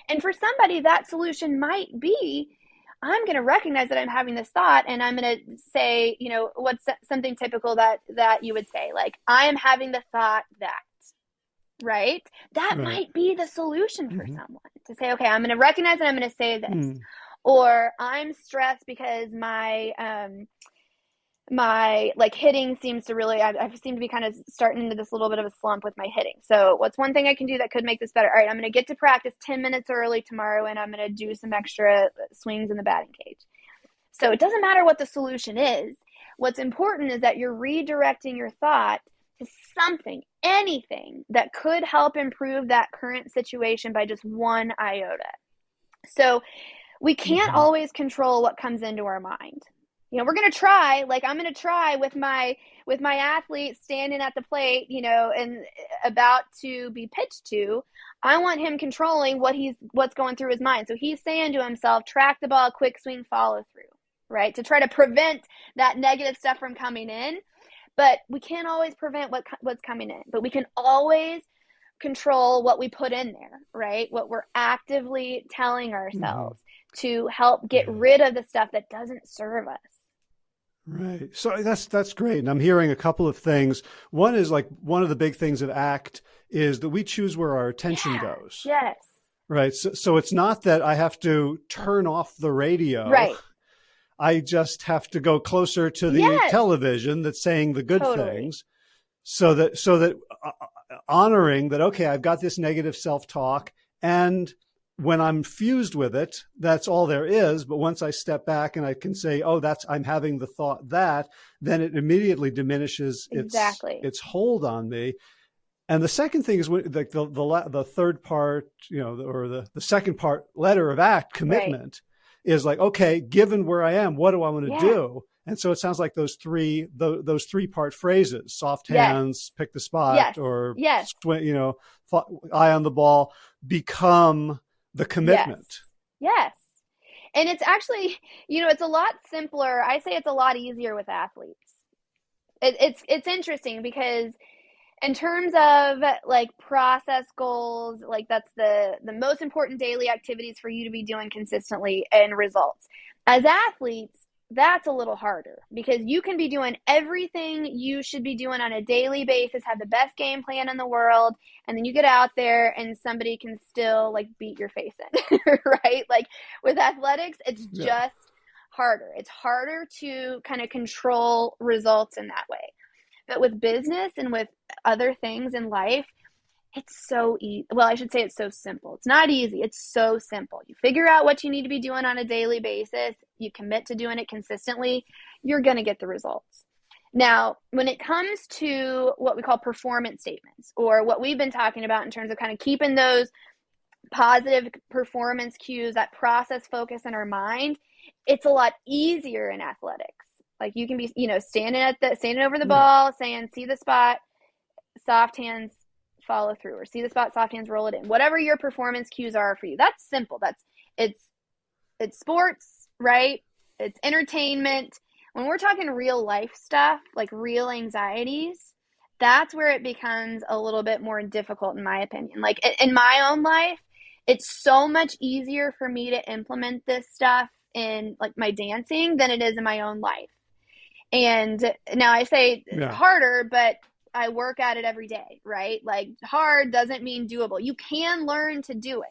And for somebody, that solution might be, I'm going to recognize that I'm having this thought, and I'm going to say, you know, what's something typical that you would say, like, I am having the thought that, right? That might be the solution for someone to say, okay, I'm going to recognize it, I'm going to say this. Or I'm stressed because my like hitting seems to really, I seem to be kind of starting into this little bit of a slump with my hitting. So what's one thing I can do that could make this better? All right, I'm going to get to practice 10 minutes early tomorrow, and I'm going to do some extra swings in the batting cage. So it doesn't matter what the solution is. What's important is that you're redirecting your thought to something, anything that could help improve that current situation by just one iota. So we can't always control what comes into our mind. You know, we're going to try, like I'm going to try with my athlete standing at the plate, you know, and about to be pitched to. I want him controlling what's going through his mind. So he's saying to himself, track the ball, quick swing, follow through, right? To try to prevent that negative stuff from coming in. But we can't always prevent what's coming in, but we can always control what we put in there, right? What we're actively telling ourselves to help get rid of the stuff that doesn't serve us. Right. So that's great. And I'm hearing a couple of things. One is, like, one of the big things of ACT is that we choose where our attention goes. Yes. Right. So it's not that I have to turn off the radio. Right. I just have to go closer to the television that's saying the good things, so that honoring that, okay, I've got this negative self-talk, and when I'm fused with it, that's all there is. But once I step back and I can say, oh, I'm having the thought that, then it immediately diminishes its hold on me. And the second thing is, like the third part, you know, or the second part, letter of ACT, commitment. Is like, okay, given where I am, what do I want to do? And so it sounds like those three part phrases: soft hands, pick the spot, or you know, eye on the ball, become the commitment. Yes. And it's actually, you know, it's a lot simpler. I say it's a lot easier with athletes. It's interesting because in terms of like process goals, like that's the most important daily activities for you to be doing consistently and results. As athletes, that's a little harder because you can be doing everything you should be doing on a daily basis, have the best game plan in the world, and then you get out there and somebody can still like beat your face in, right? Like with athletics, it's just harder. It's harder to kind of control results in that way. But with business and with other things in life, it's so easy. Well, I should say it's so simple. It's not easy. It's so simple. You figure out what you need to be doing on a daily basis. You commit to doing it consistently. You're going to get the results. Now, when it comes to what we call performance statements, or what we've been talking about in terms of kind of keeping those positive performance cues, that process focus in our mind, it's a lot easier in athletics. Like you can be, you know, standing over the ball, saying, see the spot, soft hands, follow through, or see the spot, soft hands, roll it in. Whatever your performance cues are for you. That's simple. It's sports, right? It's entertainment. When we're talking real life stuff, like real anxieties, that's where it becomes a little bit more difficult, in my opinion. Like in my own life, it's so much easier for me to implement this stuff in like my dancing than it is in my own life. And now I say harder, but I work at it every day, right? Like hard doesn't mean doable. You can learn to do it.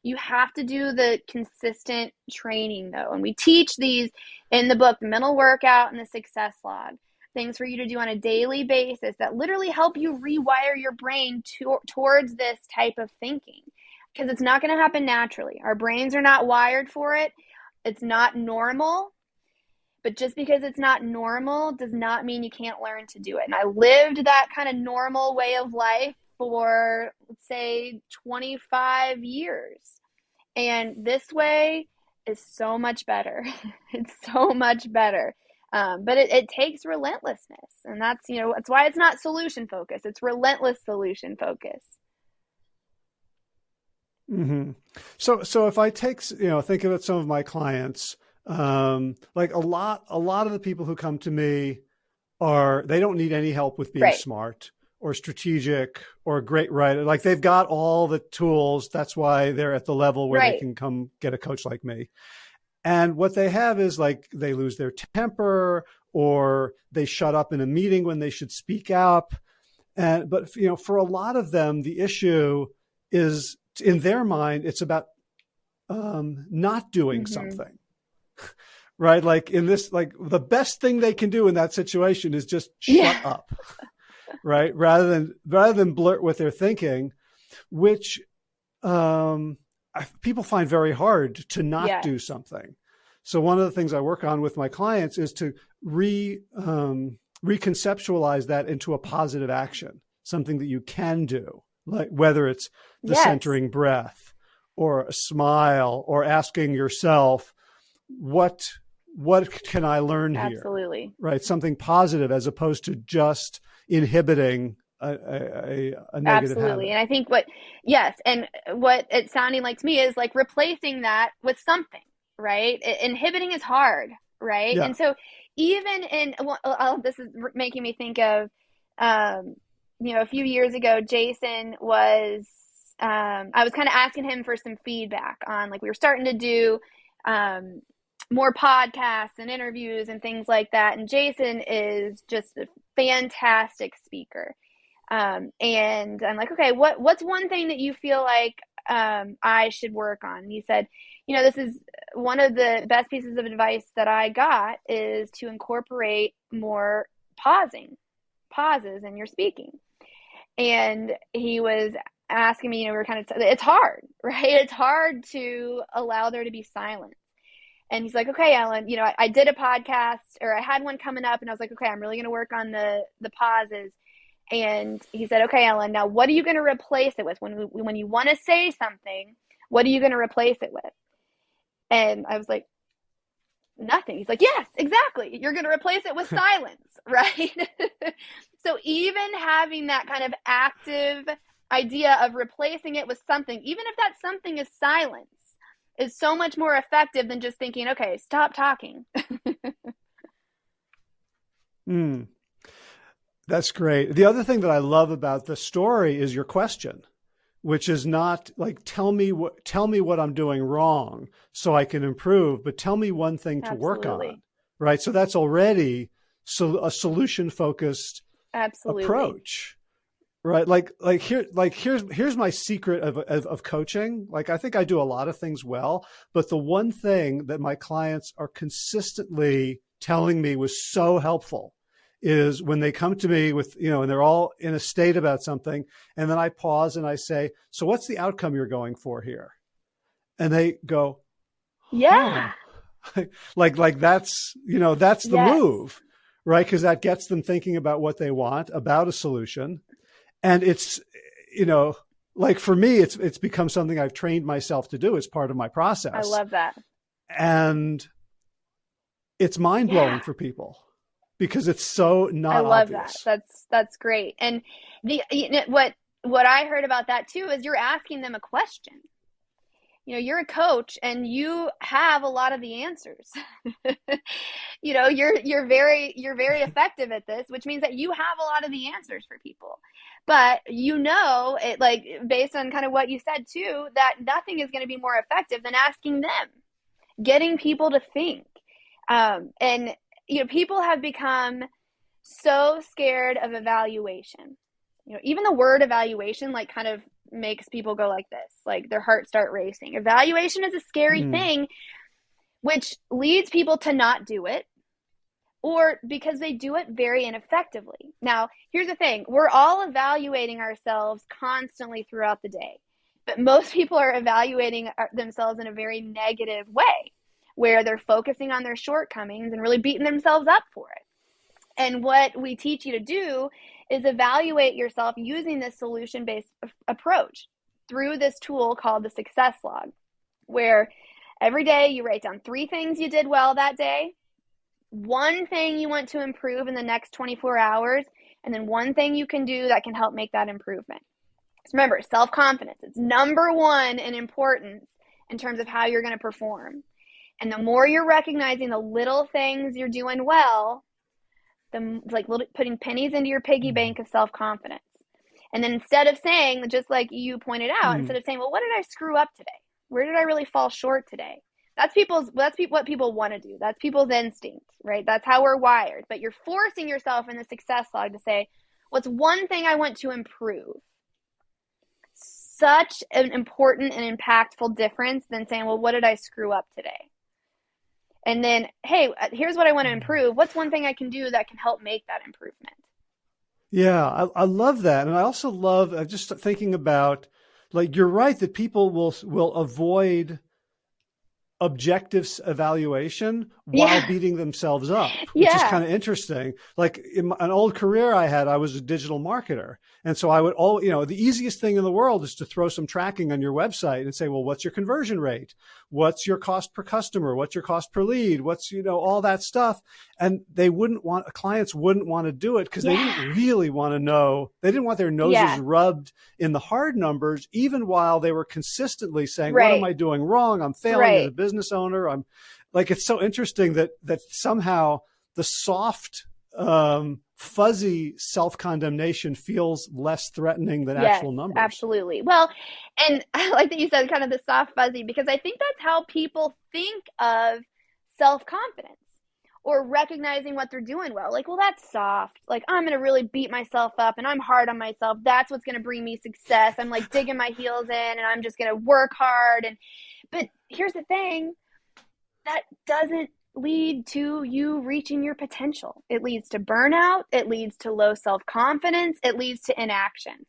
You have to do the consistent training though. And we teach these in the book, the mental workout and the success log, things for you to do on a daily basis that literally help you rewire your brain towards this type of thinking, because it's not going to happen naturally. Our brains are not wired for it. It's not normal. But just because it's not normal does not mean you can't learn to do it. And I lived that kind of normal way of life for, let's say, 25 years. And this way is so much better. It's so much better. But it takes relentlessness. And that's why it's not solution focused. It's relentless solution focus. Mm-hmm. So if I think of some of my clients, like a lot of the people who come to me they don't need any help with being Right. smart or strategic or a great writer. Like they've got all the tools. That's why they're at the level where Right. they can come get a coach like me. And what they have is like they lose their temper or they shut up in a meeting when they should speak up. But for a lot of them, the issue is in their mind, it's about not doing Mm-hmm. something. Right? Like in this, like the best thing they can do in that situation is just shut up. Right? Rather than blurt what they're thinking, which people find very hard to not do something. So one of the things I work on with my clients is to reconceptualize that into a positive action, something that you can do, like whether it's the centering breath or a smile or asking yourself, what can I learn here? Absolutely. Right? Something positive as opposed to just inhibiting a negative Absolutely. habit. And I think what it's sounding like to me is like replacing that with something, right? Inhibiting is hard, right? Yeah. And so even this is making me think of, a few years ago, Jason was, I was kind of asking him for some feedback on, like, we were starting to do more podcasts and interviews and things like that. And Jason is just a fantastic speaker. And I'm like, okay, what's one thing that you feel like I should work on? And he said, this is one of the best pieces of advice that I got is to incorporate more pauses in your speaking. And he was asking me, we're kind of, it's hard, right? It's hard to allow there to be silence. And he's like, okay, Ellen, I did a podcast, or I had one coming up, and I was like, okay, I'm really going to work on the pauses. And he said, okay, Ellen, now what are you going to replace it with? When you want to say something, what are you going to replace it with? And I was like, nothing. He's like, yes, exactly. You're going to replace it with silence, right? So even having that kind of active idea of replacing it with something, even if that something is silence, is so much more effective than just thinking, okay, stop talking. That's great. The other thing that I love about the story is your question, which is not like, tell me what I'm doing wrong so I can improve, but tell me one thing to work on. Right. So that's already a solution focused approach. Right. Here's my secret of coaching. Like, I think I do a lot of things well, but the one thing that my clients are consistently telling me was so helpful is when they come to me with, and they're all in a state about something. And then I pause and I say, so what's the outcome you're going for here? And they go, yeah, like that's the move, right? Because that gets them thinking about what they want, about a solution. And it's, like for me, it's become something I've trained myself to do as part of my process. I love that. And it's mind blowing for people because it's so not I love obvious. That's great. And what I heard about that too is you're asking them a question. You're a coach and you have a lot of the answers. You're very effective at this, which means that you have a lot of the answers for people. But it, like, based on kind of what you said too, that nothing is going to be more effective than asking them, getting people to think. And people have become so scared of evaluation. Even the word evaluation, like, kind of makes people go like this, like their heart start racing. Evaluation is a scary Mm. thing, which leads people to not do it, or because they do it very ineffectively. Now, here's the thing. We're all evaluating ourselves constantly throughout the day, but most people are evaluating themselves in a very negative way, where they're focusing on their shortcomings and really beating themselves up for it. And what we teach you to do is evaluate yourself using this solution-based approach through this tool called the success log, where every day you write down 3 things you did well that day, 1 thing you want to improve in the next 24 hours, and then 1 thing you can do that can help make that improvement. So remember, self-confidence, it's number 1 in importance in terms of how you're going to perform. And the more you're recognizing the little things you're doing well, like putting pennies into your piggy bank of self-confidence. And then instead of saying, just like you pointed out, instead of saying, well, what did I screw up today? Where did I really fall short today? That's what people want to do. That's people's instinct, right? That's how we're wired. But you're forcing yourself in the success log to say, what's 1 thing I want to improve? Such an important and impactful difference than saying, well, what did I screw up today? And then, hey, here's what I want to improve. What's 1 thing I can do that can help make that improvement? Yeah, I love that. And I also love just thinking about, like, you're right that people will avoid objective evaluation while beating themselves up, which is kind of interesting. Like in an old career I was a digital marketer. And so I would the easiest thing in the world is to throw some tracking on your website and say, well, what's your conversion rate? What's your cost per customer? What's your cost per lead? What's, all that stuff. And clients wouldn't want to do it because they didn't really want to know. They didn't want their noses rubbed in the hard numbers, even while they were consistently saying, what am I doing wrong? I'm failing as a business owner. I'm like, it's so interesting that somehow the soft, fuzzy self-condemnation feels less threatening than actual numbers. Absolutely. Well, and I like that you said kind of the soft fuzzy, because I think that's how people think of self-confidence or recognizing what they're doing well. Like, well, that's soft. Like, I'm going to really beat myself up and I'm hard on myself. That's what's going to bring me success. I'm like digging my heels in and I'm just going to work hard. But here's the thing, that doesn't lead to you reaching your potential. It leads to burnout. It leads to low self-confidence. It leads to inaction.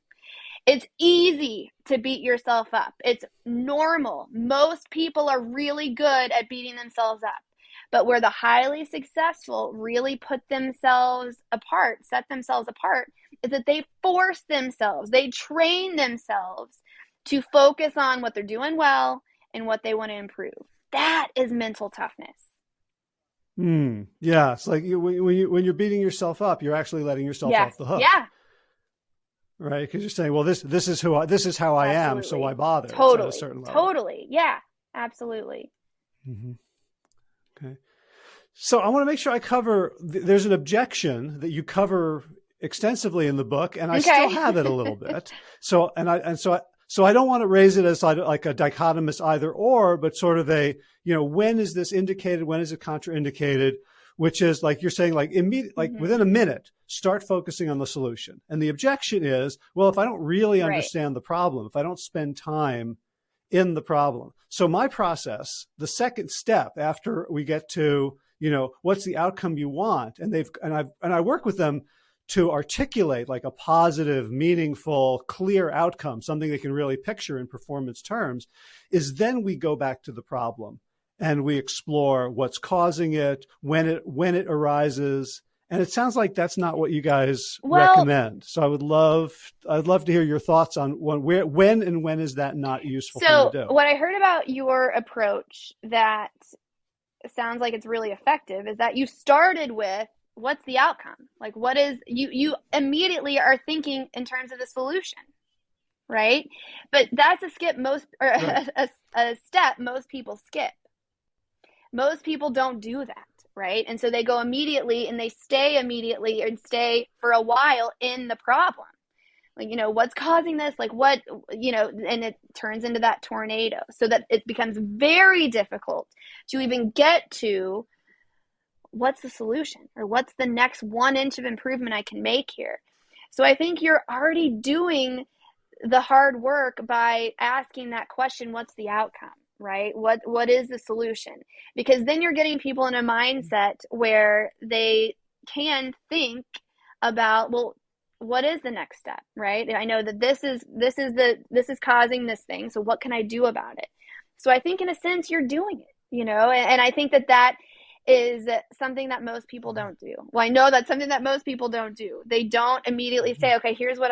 It's easy to beat yourself up. It's normal. Most people are really good at beating themselves up. But where the highly successful really put themselves apart, set themselves apart, is that they force themselves, they train themselves to focus on what they're doing well and what they want to improve. That is mental toughness. Yeah, it's like when you're beating yourself up, you're actually letting yourself off the hook. Yeah. Right, because you're saying, well, this is how I am, so why bother? Totally. At a certain level. Totally. Yeah. Absolutely. Mm-hmm. Okay. So I want to make sure I cover. There's Objection that you cover extensively in the book, and I still have it a little bit. So I don't want to raise it as like a dichotomous either or, but sort of a, when is this indicated? When is it contraindicated? Which is like you're saying, like within a minute, start focusing on the solution. And the objection is, well, if I don't really understand the problem, if I don't spend time in the problem. So my process, the second step after we get to, what's the outcome you want? And I work with them to articulate like a positive, meaningful, clear outcome, something they can really picture in performance terms, is then we go back to the problem and we explore what's causing it, when it arises. And it sounds like that's not what you guys recommend. So I'd love to hear your thoughts on when is that not useful to do? What I heard about your approach that sounds like it's really effective is that you started with, what's the outcome? Like, what is, you immediately are thinking in terms of the solution, right? But that's a step most people skip. Most people don't do that, right? And so they go immediately and they stay immediately and stay for a while in the problem. Like, what's causing this? Like what, and it turns into that tornado, so that it becomes very difficult to even get to what's the solution or what's the next 1 inch of improvement I can make here. So I think you're already doing the hard work by asking that question, what's the outcome, right? What is the solution? Because then you're getting people in a mindset where they can think about, well, what is the next step, right? And I know that this is causing this thing, so what can I do about it? So I think in a sense you're doing it, and I think that is something that most people don't do. Well, I know that's something that most people don't do. They don't immediately say, okay, here's what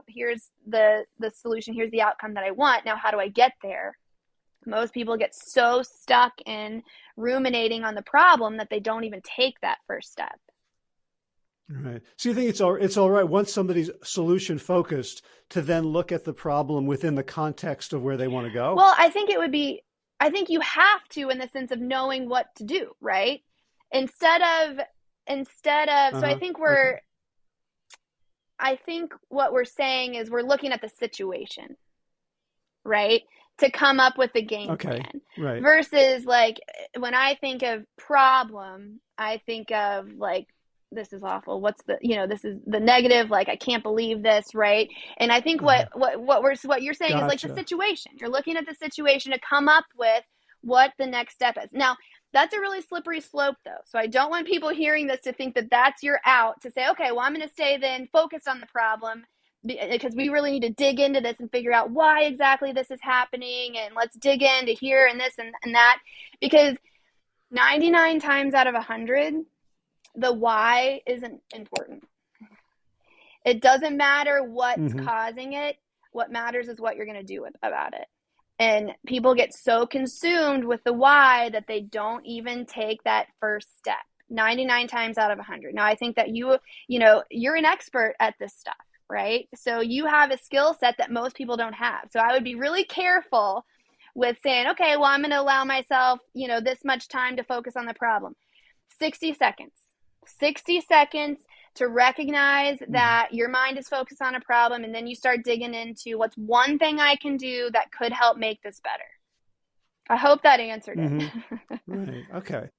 here's the solution, here's the outcome that I want. Now, how do I get there? Most people get so stuck in ruminating on the problem that they don't even take that first step. Right. So you think it's all right once somebody's solution focused to then look at the problem within the context of where they want to go? Well, I think you have to, in the sense of knowing what to do, right? Instead of, so I think what we're saying is we're looking at the situation, right? To come up with a game plan. Right. Versus like, when I think of problem, I think of like, this is awful. What's this is the negative. Like, I can't believe this. Right. And I think what you're saying is like the situation. You're looking at the situation to come up with what the next step is. Now, that's a really slippery slope though. So I don't want people hearing this to think that that's your out, to say, okay, well, I'm going to stay then focused on the problem, because we really need to dig into this and figure out why exactly this is happening. And let's dig into here and this and that, because 99 times out of 100, the why isn't important. It doesn't matter what's causing it. What matters is what you're going to do about it. And people get so consumed with the why that they don't even take that first step. 99 times out of 100. Now, I think that you're an expert at this stuff, right? So you have a skill set that most people don't have. So I would be really careful with saying, okay, well, I'm going to allow myself, this much time to focus on the problem. 60 seconds. 60 seconds to recognize that your mind is focused on a problem, and then you start digging into what's one thing I can do that could help make this better. I hope that answered it. Right. Okay.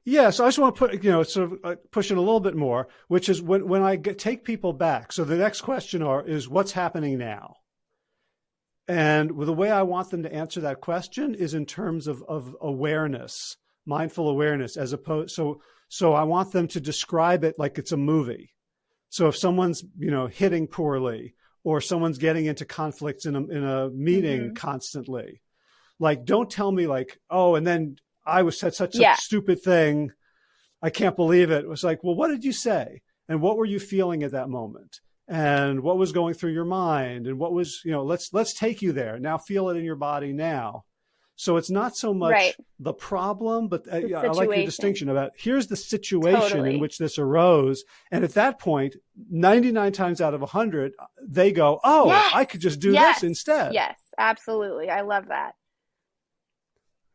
Yeah. So I just want to put, sort of push it a little bit more, which is when I take people back. So the next question is what's happening now? And the way I want them to answer that question is in terms of awareness, mindful awareness, as opposed. So I want them to describe it like it's a movie. So if someone's, hitting poorly, or someone's getting into conflicts in a meeting constantly, like, don't tell me like, oh, and then I said such a stupid thing. I can't believe it. It was like, well, what did you say? And what were you feeling at that moment? And what was going through your mind? And what was, let's take you there. Now feel it in your body now. So it's not so much the problem, but I like your distinction about here's the situation in which this arose. And at that point, 99 times out of 100, they go, oh, I could just do this instead. Yes, absolutely. I love that.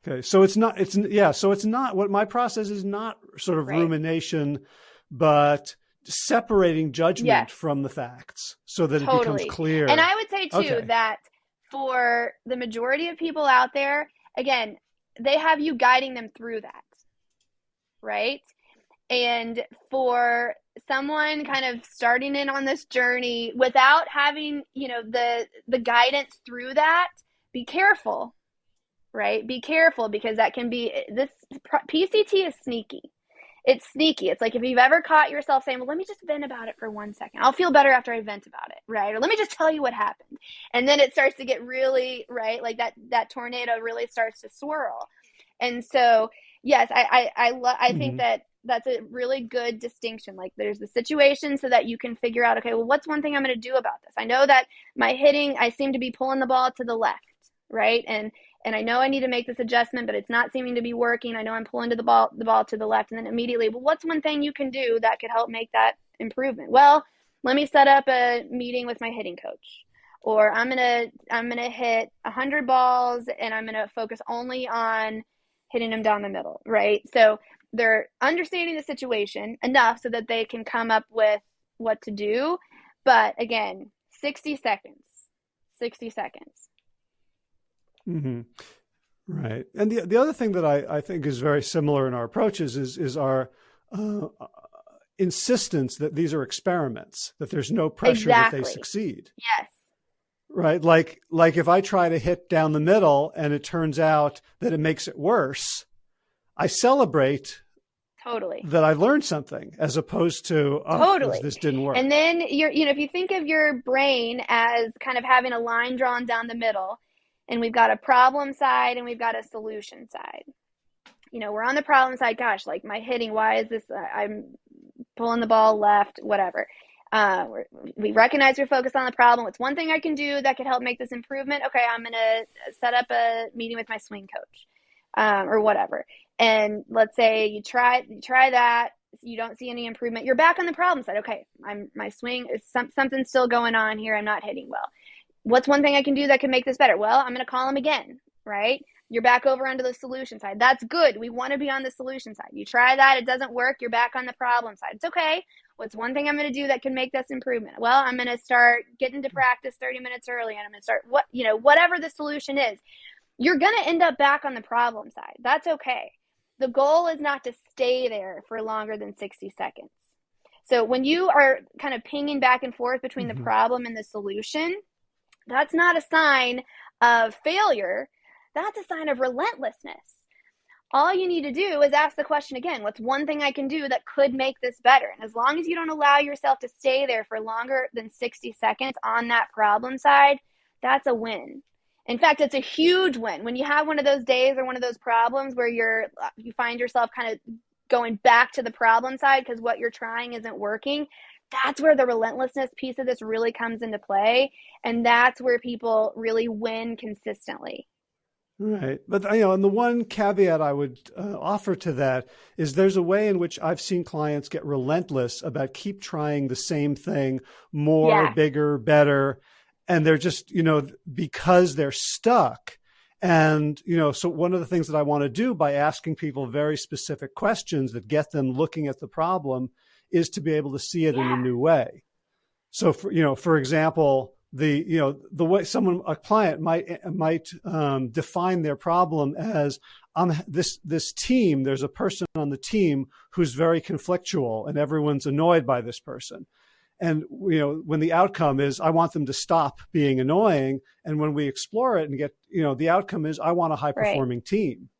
Okay. So it's not what my process is, not sort of rumination, but separating judgment from the facts so that it becomes clear. And I would say too that for the majority of people out there, again, they have you guiding them through that, right? And for someone kind of starting in on this journey without having, the guidance through that, be careful, right? Be careful, because that can be, this PCT is sneaky. It's sneaky. It's like if you've ever caught yourself saying, well, let me just vent about it for 1 second. I'll feel better after I vent about it, right? Or let me just tell you what happened. And then it starts to get really, right? Like that tornado really starts to swirl. And so, yes, I think that that's a really good distinction. Like, there's the situation so that you can figure out, okay, well, what's one thing I'm going to do about this? I know that my hitting, I seem to be pulling the ball to the left, right? And I know I need to make this adjustment, but it's not seeming to be working. I know I'm pulling the ball to the left. And then immediately, well, what's one thing you can do that could help make that improvement? Well, let me set up a meeting with my hitting coach. Or I'm gonna hit 100 balls, and I'm gonna focus only on hitting them down the middle, right? So they're understanding the situation enough so that they can come up with what to do. But again, 60 seconds. 60 seconds. Right. And the other thing that I think is very similar in our approaches is our insistence that these are experiments, that there's no pressure that they succeed. Yes. Right. Like if I try to hit down the middle and it turns out that it makes it worse, I celebrate Totally. that I learned something as opposed to, oh, Totally. this didn't work. And then if you think of your brain as kind of having a line drawn down the middle, and we've got a problem side and we've got a solution side. We're on the problem side. Gosh, like my hitting, why is this? I'm pulling the ball left, whatever. We recognize we're focused on the problem. What's one thing I can do that could help make this improvement? Okay, I'm going to set up a meeting with my swing coach, or whatever. And let's say you try that, you don't see any improvement. You're back on the problem side. Okay, my swing is something's still going on here. I'm not hitting well. What's one thing I can do that can make this better? Well, I'm going to call him again, right? You're back over onto the solution side. That's good. We want to be on the solution side. You try that, it doesn't work, you're back on the problem side. It's okay. What's one thing I'm going to do that can make this improvement? Well, I'm going to start getting to practice 30 minutes early, and I'm going to start whatever the solution is. You're going to end up back on the problem side. That's okay. The goal is not to stay there for longer than 60 seconds. So when you are kind of pinging back and forth between the problem and the solution, that's not a sign of failure. That's a sign of relentlessness. All you need to do is ask the question again, what's one thing I can do that could make this better? And as long as you don't allow yourself to stay there for longer than 60 seconds on that problem side, that's a win. In fact, it's a huge win. When you have one of those days or one of those problems where you find yourself kind of going back to the problem side because what you're trying isn't working, that's where the relentlessness piece of this really comes into play. And that's where people really win consistently. Right. But, and the one caveat I would offer to that is there's a way in which I've seen clients get relentless about keep trying the same thing more, bigger, better. And they're just, because they're stuck. And, so one of the things that I want to do by asking people very specific questions that get them looking at the problem is to be able to see it in a new way. So, for example, the way a client might define their problem as this team, there's a person on the team who's very conflictual and everyone's annoyed by this person. And, when the outcome is, I want them to stop being annoying. And when we explore it and get, the outcome is, I want a high performing team,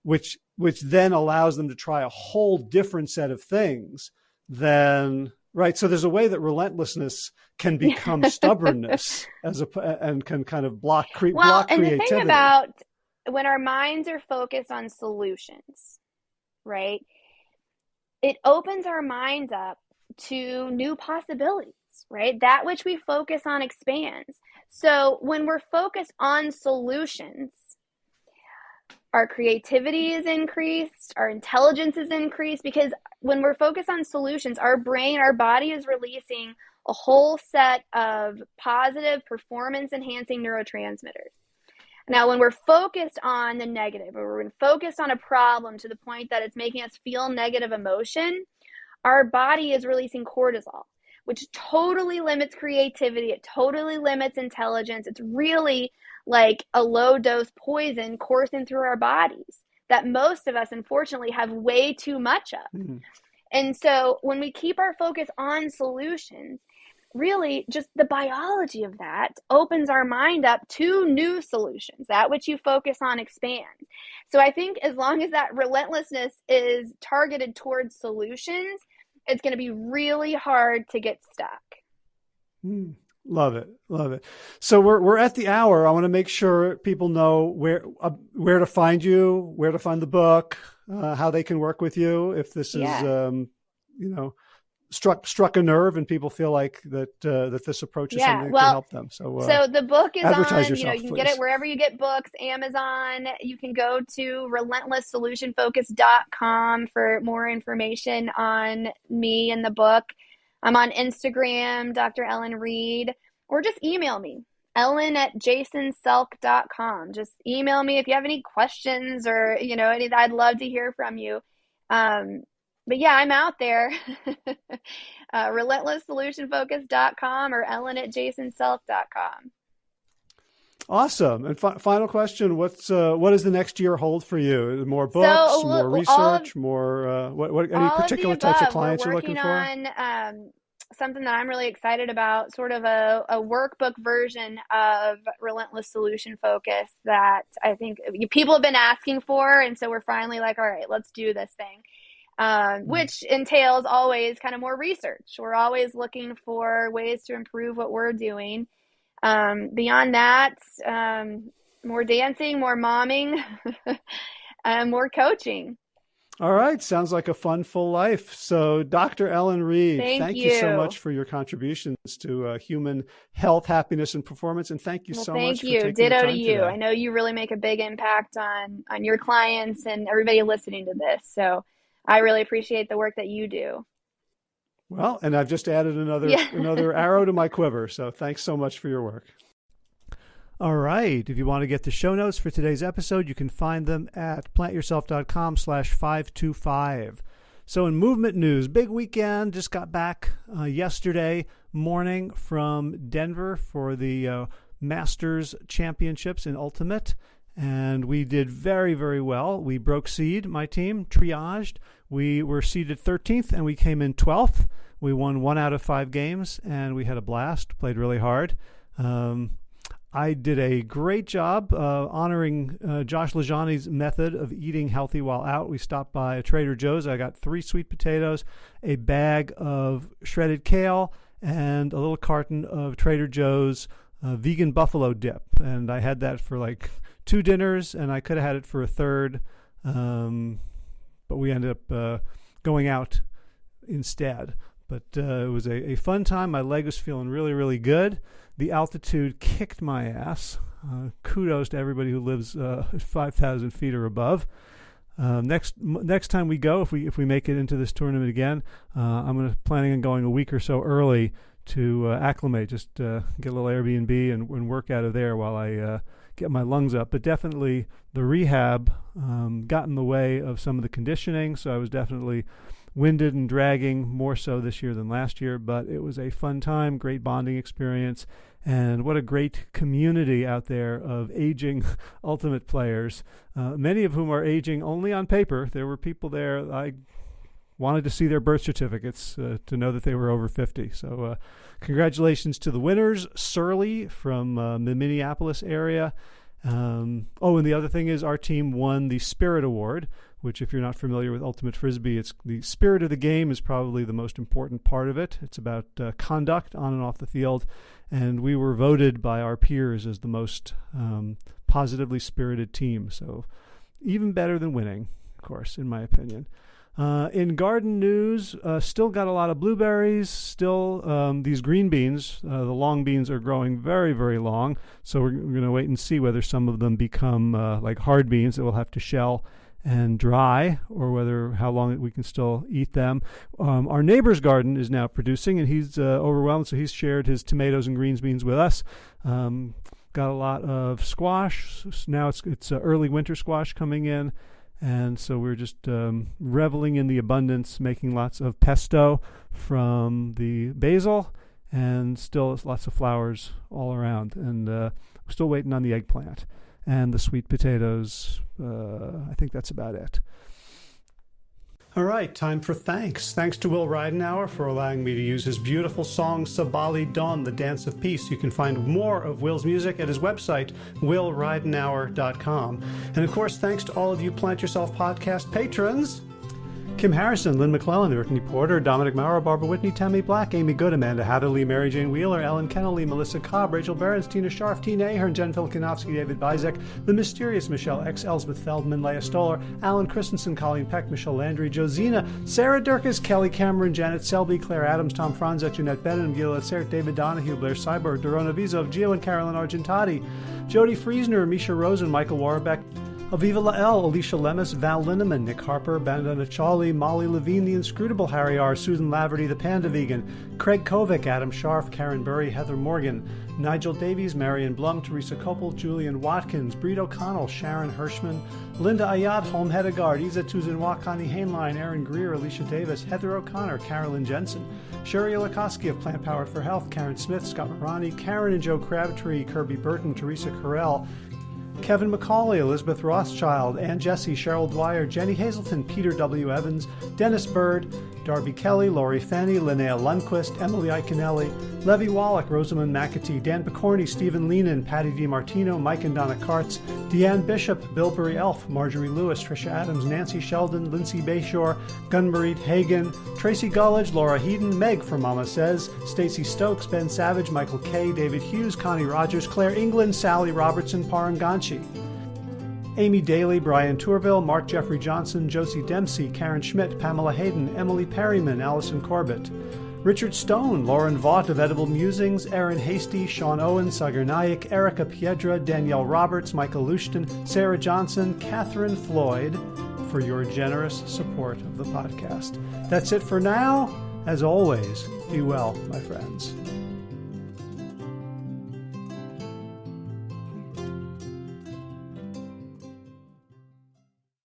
which then allows them to try a whole different set of things than, right. So there's a way that relentlessness can become stubbornness and can kind of block creativity. And the thing about when our minds are focused on solutions, right, it opens our minds up to new possibilities, right? That which we focus on expands. So when we're focused on solutions, our creativity is increased, our intelligence is increased, because when we're focused on solutions, our brain, our body is releasing a whole set of positive performance enhancing neurotransmitters. Now, when we're focused on the negative, or we're focused on a problem to the point that it's making us feel negative emotion, our body is releasing cortisol, which totally limits creativity. It totally limits intelligence. It's really like a low dose poison coursing through our bodies that most of us, unfortunately, have way too much of. Mm-hmm. And so when we keep our focus on solutions, really just the biology of that opens our mind up to new solutions. That which you focus on expands. So I think as long as that relentlessness is targeted towards solutions, it's going to be really hard to get stuck. Love it. Love it. So we're at the hour. I want to make sure people know where to find you, where to find the book, how they can work with you. If this is, struck a nerve and people feel like that this approach is something that can help them. So the book is advertise on, yourself, you can please. get it wherever you get books, Amazon. You can go to relentlesssolutionfocus.com for more information on me and the book. I'm on Instagram, Dr. Ellen Reed, or just email me, ellen@jasonselk.com. Just email me if you have any questions or, anything. I'd love to hear from you. But yeah, I'm out there. relentlesssolutionfocus.com or ellen@jasonselk.com. Awesome. And final question, what does the next year hold for you? More books, more research, more, any particular types of clients you're looking for? We're working on something that I'm really excited about, sort of a workbook version of Relentless Solution Focus that I think people have been asking for. And so we're finally like, all right, let's do this thing, which entails always kind of more research. We're always looking for ways to improve what we're doing. Beyond that, more dancing, more momming, more coaching. All right. Sounds like a fun, full life. So, Dr. Ellen Reed, thank you so much for your contributions to human health, happiness, and performance. And thank you so much for taking the time Ditto to you. today. I know you really make a big impact on your clients and everybody listening to this. So I really appreciate the work that you do. Well, and I've just added another arrow to my quiver. So thanks so much for your work. All right. If you want to get the show notes for today's episode, you can find them at plantyourself.com/525. So in movement news, big weekend. Just got back yesterday morning from Denver for the Masters Championships in Ultimate. And we did very, very well. We broke seed, my team, triaged. We were seeded 13th, and we came in 12th. We won 1 out of 5 games, and we had a blast, played really hard. I did a great job honoring Josh Lajani's method of eating healthy while out. We stopped by a Trader Joe's. I got 3 sweet potatoes, a bag of shredded kale, and a little carton of Trader Joe's vegan buffalo dip. And I had that for like 2 dinners, and I could have had it for a third, but we ended up going out instead. But it was a fun time. My leg was feeling really, really good. The altitude kicked my ass. Kudos to everybody who lives 5,000 feet or above. Next time we go, if we make it into this tournament again, I'm planning on going a week or so early to acclimate, just get a little Airbnb and work out of there while I get my lungs up. But definitely the rehab got in the way of some of the conditioning, so I was definitely winded and dragging more so this year than last year, but it was a fun time, great bonding experience, and what a great community out there of aging ultimate players, many of whom are aging only on paper. There were people there, I wanted to see their birth certificates to know that they were over 50. So congratulations to the winners, Surly from the Minneapolis area. And the other thing is our team won the Spirit Award, which, if you're not familiar with Ultimate Frisbee, it's the spirit of the game is probably the most important part of it. It's about conduct on and off the field, and we were voted by our peers as the most positively spirited team. So even better than winning, of course, in my opinion. In garden news, still got a lot of blueberries, still these green beans, the long beans are growing very, very long, so we're going to wait and see whether some of them become like hard beans that we'll have to shell and dry, or how long we can still eat them. Our neighbor's garden is now producing, and he's overwhelmed, so he's shared his tomatoes and greens beans with us. Got a lot of squash. Now it's early winter squash coming in, and so we're just reveling in the abundance, making lots of pesto from the basil, and still lots of flowers all around. And we're still waiting on the eggplant and the sweet potatoes. I think that's about it. All right, time for thanks. Thanks to Will Ridenauer for allowing me to use his beautiful song Sabali Dawn, the Dance of Peace. You can find more of Will's music at his website, willridenauer.com. And of course, thanks to all of you Plant Yourself podcast patrons. Kim Harrison, Lynn McClellan, Brittany Porter, Dominic Maurer, Barbara Whitney, Tammy Black, Amy Good, Amanda Hatterley, Mary Jane Wheeler, Ellen Kennelly, Melissa Cobb, Rachel Behrens, Tina Scharf, Tina Ahern, Jen Filkinovsky, David Bizek, The Mysterious Michelle X, Elsbeth Feldman, Leah Stoller, Alan Christensen, Colleen Peck, Michelle Landry, Josina, Sarah Durkis, Kelly Cameron, Janet Selby, Claire Adams, Tom Franzek, Jeanette Benham, Gila Sert, David Donahue, Blair Cyber, Dorona Vizov, Gio and Carolyn Argentati, Jody Friesner, Misha Rosen, Michael Warbeck, Aviva Lael, Alicia Lemus, Val Linneman, Nick Harper, Bandana Chawley, Molly Levine, The Inscrutable Harry R., Susan Laverty, The Panda Vegan, Craig Kovic, Adam Scharf, Karen Burry, Heather Morgan, Nigel Davies, Marion Blum, Teresa Koppel, Julian Watkins, Breed O'Connell, Sharon Hirschman, Linda Ayat, Holm Hedegaard, Isa Tuzinwa, Connie Hainline, Aaron Greer, Alicia Davis, Heather O'Connor, Carolyn Jensen, Sherry Olakoski of Plant Powered for Health, Karen Smith, Scott Marani, Karen and Joe Crabtree, Kirby Burton, Teresa Carell, Kevin McCauley, Elizabeth Rothschild, Ann Jesse, Cheryl Dwyer, Jenny Hazelton, Peter W. Evans, Dennis Bird, Darby Kelly, Lori Fanny, Linnea Lundquist, Emily Iconelli, Levy Wallach, Rosamund McAtee, Dan Picorni, Stephen Leenan, Patty DiMartino, Mike and Donna Kartz, Deanne Bishop, Bilberry Elf, Marjorie Lewis, Trisha Adams, Nancy Sheldon, Lindsay Bayshore, Gunmarie Hagan, Tracy Gullidge, Laura Heaton, Meg from Mama Says, Stacey Stokes, Ben Savage, Michael Kay, David Hughes, Connie Rogers, Claire England, Sally Robertson, Paranganchi, Amy Daly, Brian Tourville, Mark Jeffrey Johnson, Josie Dempsey, Karen Schmidt, Pamela Hayden, Emily Perryman, Allison Corbett, Richard Stone, Lauren Vaught of Edible Musings, Aaron Hasty, Sean Owen, Sagar Naik, Erica Piedra, Danielle Roberts, Michael Lushton, Sarah Johnson, Catherine Floyd, for your generous support of the podcast. That's it for now. As always, be well, my friends.